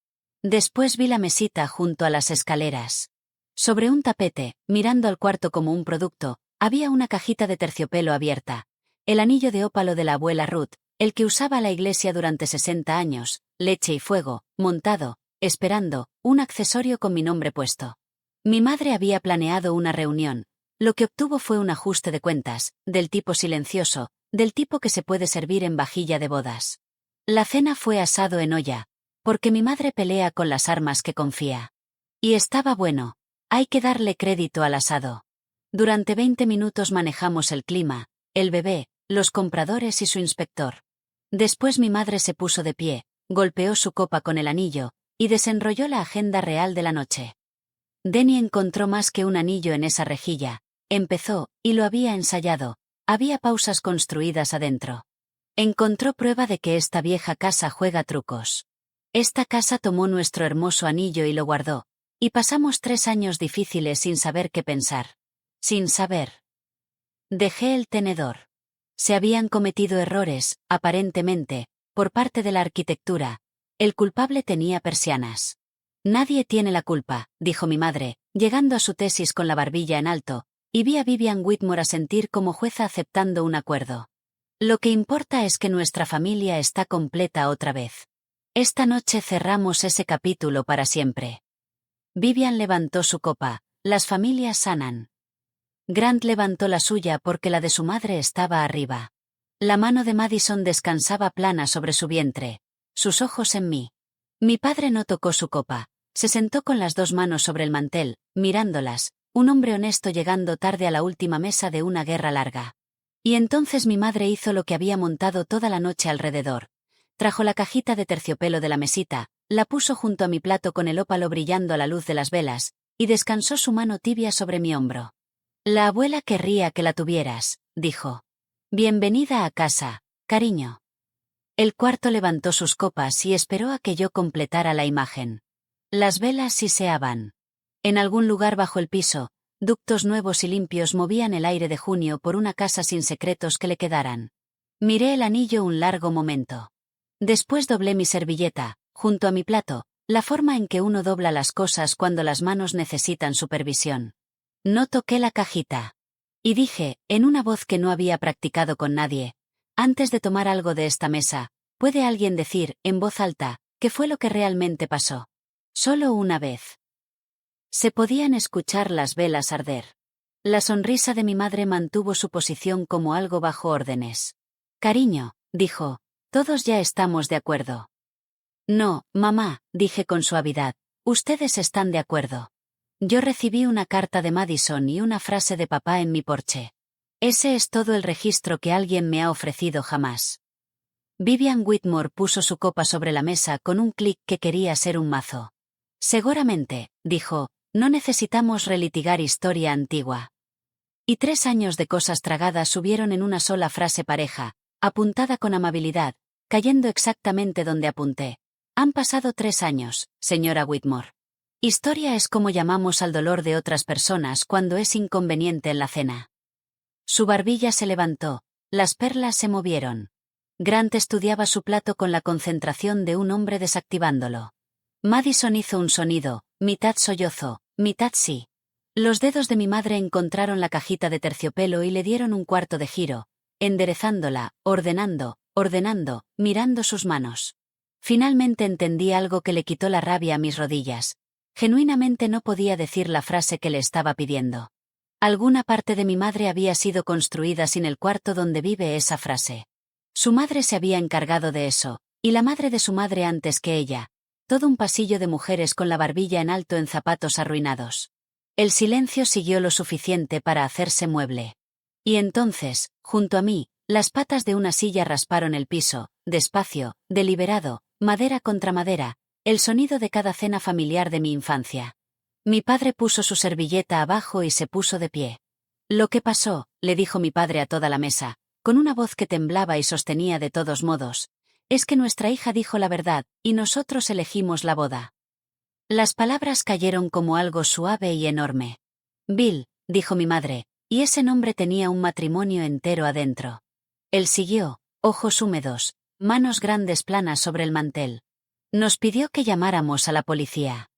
A: Después vi la mesita junto a las escaleras. Sobre un tapete, mirando al cuarto como un producto, había una cajita de terciopelo abierta. El anillo de ópalo de la abuela Ruth, el que usaba la iglesia durante 60 años, leche y fuego, montado, esperando, un accesorio con mi nombre puesto. Mi madre había planeado una reunión. Lo que obtuvo fue un ajuste de cuentas, del tipo silencioso, del tipo que se puede servir en vajilla de bodas. La cena fue asado en olla, porque mi madre pelea con las armas que confía. Y estaba bueno. Hay que darle crédito al asado. Durante 20 minutos manejamos el clima, el bebé, los compradores y su inspector. Después mi madre se puso de pie, golpeó su copa con el anillo, y desenrolló la agenda real de la noche. Denny encontró más que un anillo en esa rejilla. Empezó, y lo había ensayado. Había pausas construidas adentro. Encontró prueba de que esta vieja casa juega trucos. Esta casa tomó nuestro hermoso anillo y lo guardó, y pasamos 3 años difíciles sin saber qué pensar. Sin saber. Dejé el tenedor. Se habían cometido errores, aparentemente, por parte de la arquitectura. El culpable tenía persianas. Nadie tiene la culpa, dijo mi madre, llegando a su tesis con la barbilla en alto, y vi a Vivian Whitmore asentir como jueza aceptando un acuerdo. Lo que importa es que nuestra familia está completa otra vez. Esta noche cerramos ese capítulo para siempre. Vivian levantó su copa. Las familias sanan. Grant levantó la suya porque la de su madre estaba arriba. La mano de Madison descansaba plana sobre su vientre, sus ojos en mí. Mi padre no tocó su copa. Se sentó con las 2 manos sobre el mantel, mirándolas, un hombre honesto llegando tarde a la última mesa de una guerra larga. Y entonces mi madre hizo lo que había montado toda la noche alrededor. Trajo la cajita de terciopelo de la mesita, la puso junto a mi plato con el ópalo brillando a la luz de las velas, y descansó su mano tibia sobre mi hombro. La abuela querría que la tuvieras, dijo. Bienvenida a casa, cariño. El cuarto levantó sus copas y esperó a que yo completara la imagen. Las velas siseaban. En algún lugar bajo el piso, ductos nuevos y limpios movían el aire de junio por una casa sin secretos que le quedaran. Miré el anillo un largo momento. Después doblé mi servilleta, junto a mi plato, la forma en que uno dobla las cosas cuando las manos necesitan supervisión. No toqué la cajita. Y dije, en una voz que no había practicado con nadie, antes de tomar algo de esta mesa, ¿puede alguien decir, en voz alta, qué fue lo que realmente pasó? Solo una vez. Se podían escuchar las velas arder. La sonrisa de mi madre mantuvo su posición como algo bajo órdenes. Cariño, dijo, todos ya estamos de acuerdo. No, mamá, dije con suavidad, ustedes están de acuerdo. Yo recibí una carta de Madison y una frase de papá en mi porche. Ese es todo el registro que alguien me ha ofrecido jamás. Vivian Whitmore puso su copa sobre la mesa con un clic que quería ser un mazo. Seguramente, dijo, no necesitamos relitigar historia antigua. Y 3 años de cosas tragadas subieron en una sola frase pareja, apuntada con amabilidad, cayendo exactamente donde apunté. Han pasado 3 años, señora Whitmore. Historia es como llamamos al dolor de otras personas cuando es inconveniente en la cena. Su barbilla se levantó, las perlas se movieron. Grant estudiaba su plato con la concentración de un hombre desactivándolo. Madison hizo un sonido, mitad sollozo, mitad sí. Los dedos de mi madre encontraron la cajita de terciopelo y le dieron un cuarto de giro, enderezándola, ordenando, mirando sus manos. Finalmente entendí algo que le quitó la rabia a mis rodillas. Genuinamente no podía decir la frase que le estaba pidiendo. Alguna parte de mi madre había sido construida sin el cuarto donde vive esa frase. Su madre se había encargado de eso, y la madre de su madre antes que ella. Todo un pasillo de mujeres con la barbilla en alto en zapatos arruinados. El silencio siguió lo suficiente para hacerse mueble. Y entonces, junto a mí, las patas de una silla rasparon el piso, despacio, deliberado, madera contra madera, el sonido de cada cena familiar de mi infancia. Mi padre puso su servilleta abajo y se puso de pie. Lo que pasó, le dijo mi padre a toda la mesa, con una voz que temblaba y sostenía de todos modos, es que nuestra hija dijo la verdad, y nosotros elegimos la boda. Las palabras cayeron como algo suave y enorme. Bill, dijo mi madre, y ese nombre tenía un matrimonio entero adentro. Él siguió, ojos húmedos, manos grandes planas sobre el mantel. Nos pidió que llamáramos a la policía.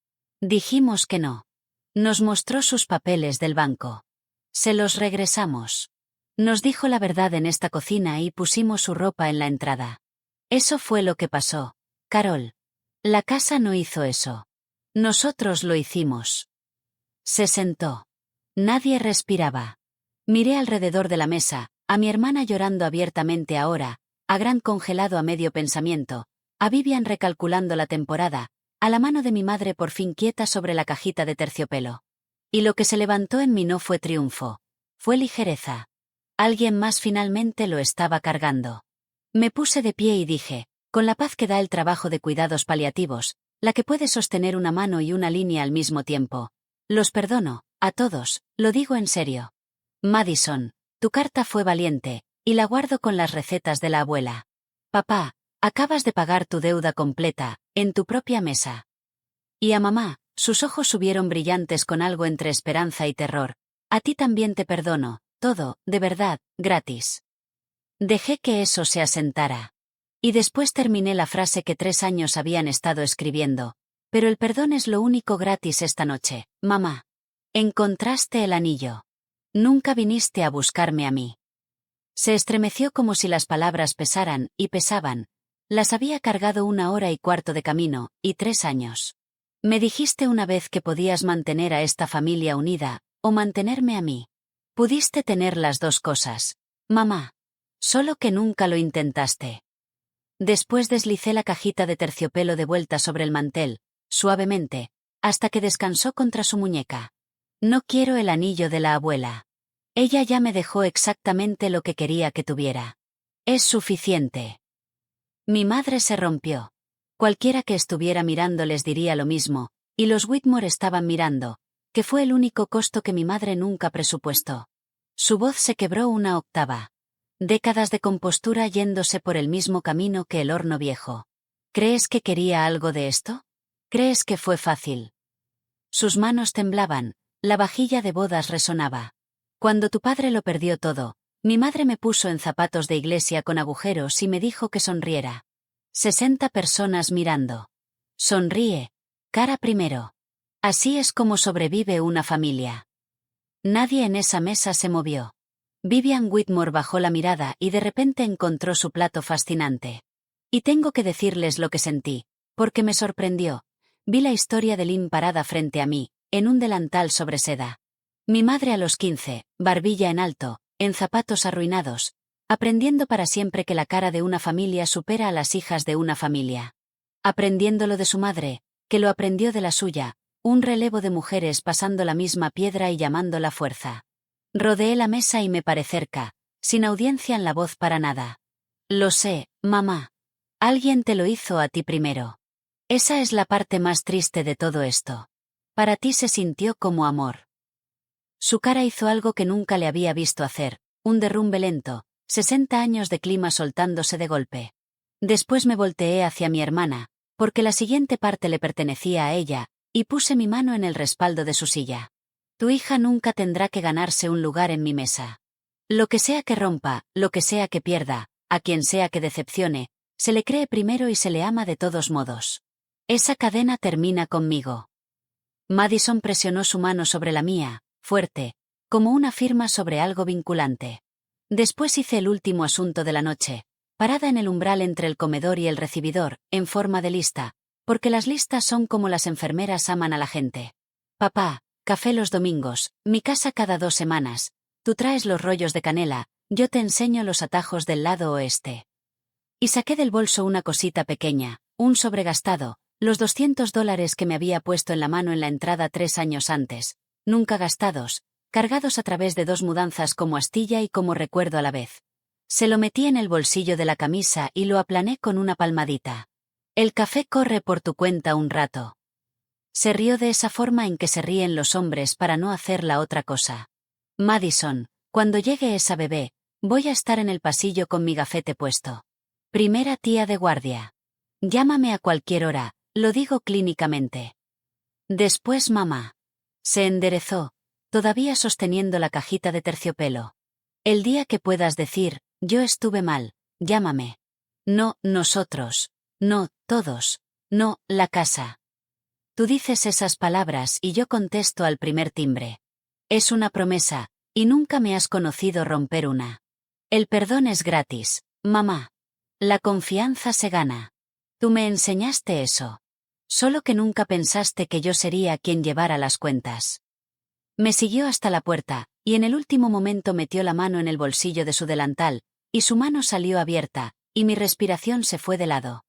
A: Dijimos que no. Nos mostró sus papeles del banco. Se los regresamos. Nos dijo la verdad en esta cocina y pusimos su ropa en la entrada. Eso fue lo que pasó, Carol. La casa no hizo eso. Nosotros lo hicimos. Se sentó. Nadie respiraba. Miré alrededor de la mesa, a mi hermana llorando abiertamente ahora, a Grant congelado a medio pensamiento, a Vivian recalculando la temporada, a la mano de mi madre por fin quieta sobre la cajita de terciopelo. Y lo que se levantó en mí no fue triunfo, fue ligereza. Alguien más finalmente lo estaba cargando. Me puse de pie y dije, con la paz que da el trabajo de cuidados paliativos, la que puede sostener una mano y una línea al mismo tiempo. Los perdono, a todos, lo digo en serio. Madison, tu carta fue valiente, Y la guardo con las recetas de la abuela. Papá, acabas de pagar tu deuda completa, en tu propia mesa. Y a mamá, sus ojos subieron brillantes con algo entre esperanza y terror. A ti también te perdono, todo, de verdad, gratis. Dejé que eso se asentara. Y después terminé la frase que 3 años habían estado escribiendo. Pero el perdón es lo único gratis esta noche, mamá. Encontraste el anillo. Nunca viniste a buscarme a mí. Se estremeció como si las palabras pesaran, y pesaban. Las había cargado 1 hora y cuarto de camino, y 3 años. Me dijiste una vez que podías mantener a esta familia unida, o mantenerme a mí. Pudiste tener las dos cosas, mamá. Solo que nunca lo intentaste. Después deslicé la cajita de terciopelo de vuelta sobre el mantel, suavemente, hasta que descansó contra su muñeca. No quiero el anillo de la abuela. Ella ya me dejó exactamente lo que quería que tuviera. Es suficiente. Mi madre se rompió. Cualquiera que estuviera mirando les diría lo mismo, y los Whitmore estaban mirando, que fue el único costo que mi madre nunca presupuestó. Su voz se quebró 1 octava. Décadas de compostura yéndose por el mismo camino que el horno viejo. ¿Crees que quería algo de esto? ¿Crees que fue fácil? Sus manos temblaban, la vajilla de bodas resonaba. Cuando tu padre lo perdió todo, mi madre me puso en zapatos de iglesia con agujeros y me dijo que sonriera. 60 personas mirando. Sonríe, cara primero. Así es como sobrevive una familia. Nadie en esa mesa se movió. Vivian Whitmore bajó la mirada y de repente encontró su plato fascinante. Y tengo que decirles lo que sentí, porque me sorprendió. Vi la historia de Lynn parada frente a mí, en un delantal sobre seda. Mi madre a los 15, barbilla en alto, en zapatos arruinados, aprendiendo para siempre que la cara de una familia supera a las hijas de una familia. Aprendiéndolo de su madre, que lo aprendió de la suya, un relevo de mujeres pasando la misma piedra y llamando la fuerza. Rodeé la mesa y me paré cerca, sin audiencia en la voz para nada. Lo sé, mamá. Alguien te lo hizo a ti primero. Esa es la parte más triste de todo esto. Para ti se sintió como amor. Su cara hizo algo que nunca le había visto hacer, un derrumbe lento, 60 años de clima soltándose de golpe. Después me volteé hacia mi hermana, porque la siguiente parte le pertenecía a ella, y puse mi mano en el respaldo de su silla. Tu hija nunca tendrá que ganarse un lugar en mi mesa. Lo que sea que rompa, lo que sea que pierda, a quien sea que decepcione, se le cree primero y se le ama de todos modos. Esa cadena termina conmigo. Madison presionó su mano sobre la mía, fuerte, como una firma sobre algo vinculante. Después hice el último asunto de la noche, parada en el umbral entre el comedor y el recibidor, en forma de lista, porque las listas son como las enfermeras aman a la gente. Papá, café los domingos, mi casa cada 2 semanas, tú traes los rollos de canela, yo te enseño los atajos del lado oeste. Y saqué del bolso una cosita pequeña, un sobregastado, los $200 que me había puesto en la mano en la entrada 3 años antes, nunca gastados, cargados a través de 2 mudanzas como astilla y como recuerdo a la vez. Se lo metí en el bolsillo de la camisa y lo aplané con una palmadita. El café corre por tu cuenta un rato. Se rió de esa forma en que se ríen los hombres para no hacer la otra cosa. Madison, cuando llegue esa bebé, voy a estar en el pasillo con mi gafete puesto. Primera tía de guardia. Llámame a cualquier hora, lo digo clínicamente. Después mamá. Se enderezó, todavía sosteniendo la cajita de terciopelo. El día que puedas decir, yo estuve mal, llámame. No, nosotros. No, todos. No, la casa. Tú dices esas palabras y yo contesto al primer timbre. Es una promesa, y nunca me has conocido romper una. El perdón es gratis, mamá. La confianza se gana. Tú me enseñaste eso. Solo que nunca pensaste que yo sería quien llevara las cuentas. Me siguió hasta la puerta, y en el último momento metió la mano en el bolsillo de su delantal, y su mano salió abierta, y mi respiración se fue de lado.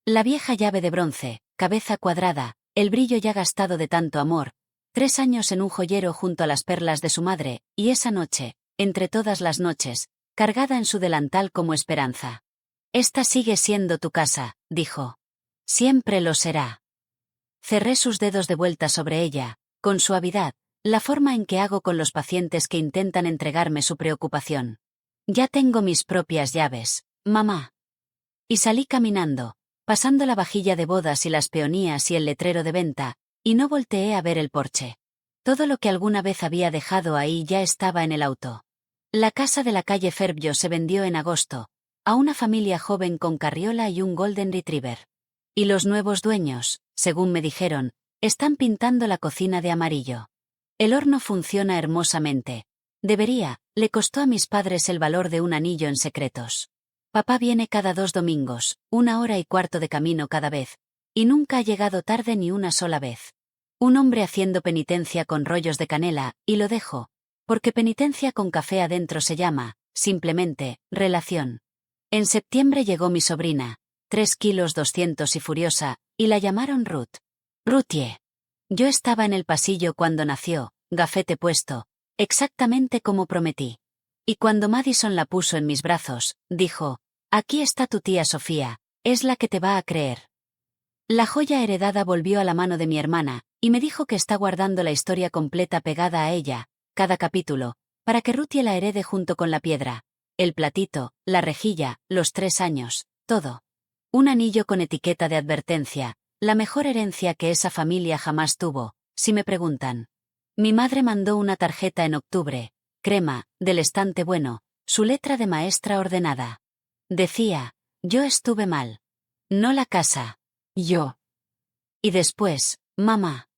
A: La vieja llave de bronce, cabeza cuadrada, el brillo ya gastado de tanto amor, 3 años en un joyero junto a las perlas de su madre, y esa noche, entre todas las noches, cargada en su delantal como esperanza. Esta sigue siendo tu casa, dijo. Siempre lo será. Cerré sus dedos de vuelta sobre ella, con suavidad, la forma en que hago con los pacientes que intentan entregarme su preocupación. Ya tengo mis propias llaves, mamá. Y salí caminando, pasando la vajilla de bodas y las peonías y el letrero de venta, y no volteé a ver el porche. Todo lo que alguna vez había dejado ahí ya estaba en el auto. La casa de la calle Ferbio se vendió en agosto, a una familia joven con carriola y un Golden Retriever. Y los nuevos dueños, según me dijeron, están pintando la cocina de amarillo. El horno funciona hermosamente. Le costó a mis padres el valor de un anillo en secretos. Papá viene cada 2 domingos, 1 hora y cuarto de camino cada vez, y nunca ha llegado tarde ni una sola vez. Un hombre haciendo penitencia con rollos de canela, y lo dejo, porque penitencia con café adentro se llama, simplemente, relación. En septiembre llegó mi sobrina, 3,2 kilos y furiosa, y la llamaron Ruth. Ruthie. Yo estaba en el pasillo cuando nació, gafete puesto, exactamente como prometí. Y cuando Madison la puso en mis brazos, dijo, aquí está tu tía Sofía, es la que te va a creer. La joya heredada volvió a la mano de mi hermana, y me dijo que está guardando la historia completa pegada a ella, cada capítulo, para que Ruthie la herede junto con la piedra, el platito, la rejilla, los 3 años, todo. Un anillo con etiqueta de advertencia, la mejor herencia que esa familia jamás tuvo, si me preguntan. Mi madre mandó una tarjeta en octubre, crema, del estante bueno, su letra de maestra ordenada. Decía, yo estuve mal. No la casa. Yo. Y después, mamá.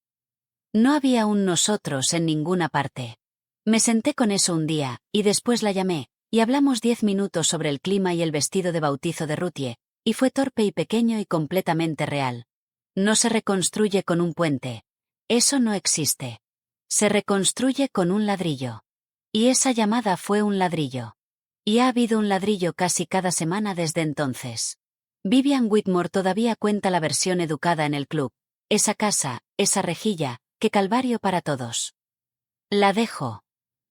A: No había un nosotros en ninguna parte. Me senté con eso un día, y después la llamé, y hablamos 10 minutos sobre el clima y el vestido de bautizo de Ruthie, y fue torpe y pequeño y completamente real. No se reconstruye con un puente. Eso no existe. Se reconstruye con un ladrillo. Y esa llamada fue un ladrillo. Y ha habido un ladrillo casi cada semana desde entonces. Vivian Whitmore todavía cuenta la versión educada en el club. Esa casa, esa rejilla, qué calvario para todos. La dejo.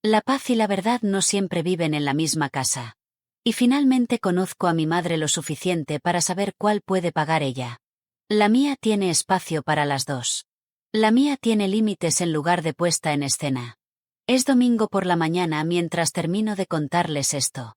A: La paz y la verdad no siempre viven en la misma casa. Y finalmente conozco a mi madre lo suficiente para saber cuál puede pagar ella. La mía tiene espacio para las dos. La mía tiene límites en lugar de puesta en escena. Es domingo por la mañana mientras termino de contarles esto.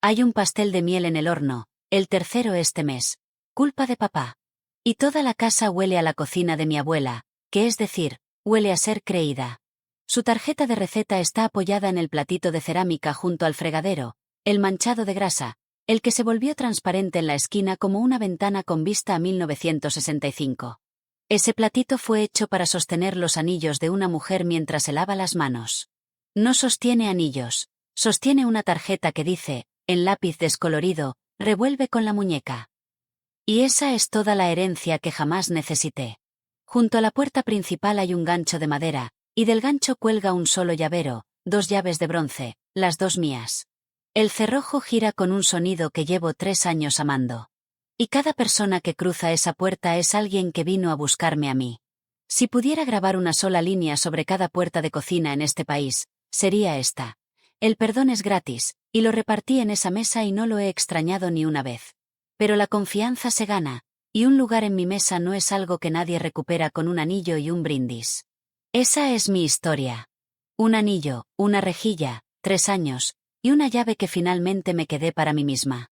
A: Hay un pastel de miel en el horno, el tercero este mes. Culpa de papá. Y toda la casa huele a la cocina de mi abuela, que es decir, huele a ser creída. Su tarjeta de receta está apoyada en el platito de cerámica junto al fregadero, el manchado de grasa, el que se volvió transparente en la esquina como una ventana con vista a 1965. Ese platito fue hecho para sostener los anillos de una mujer mientras se lava las manos. No sostiene anillos, sostiene una tarjeta que dice, en lápiz descolorido, revuelve con la muñeca. Y esa es toda la herencia que jamás necesité. Junto a la puerta principal hay un gancho de madera, y del gancho cuelga un solo llavero, 2 llaves de bronce, las 2 mías. El cerrojo gira con un sonido que llevo 3 años amando. Y cada persona que cruza esa puerta es alguien que vino a buscarme a mí. Si pudiera grabar una sola línea sobre cada puerta de cocina en este país, sería esta. El perdón es gratis, y lo repartí en esa mesa y no lo he extrañado ni una vez. Pero la confianza se gana, y un lugar en mi mesa no es algo que nadie recupera con un anillo y un brindis. Esa es mi historia. Un anillo, una rejilla, 3 años, y una llave que finalmente me quedé para mí misma.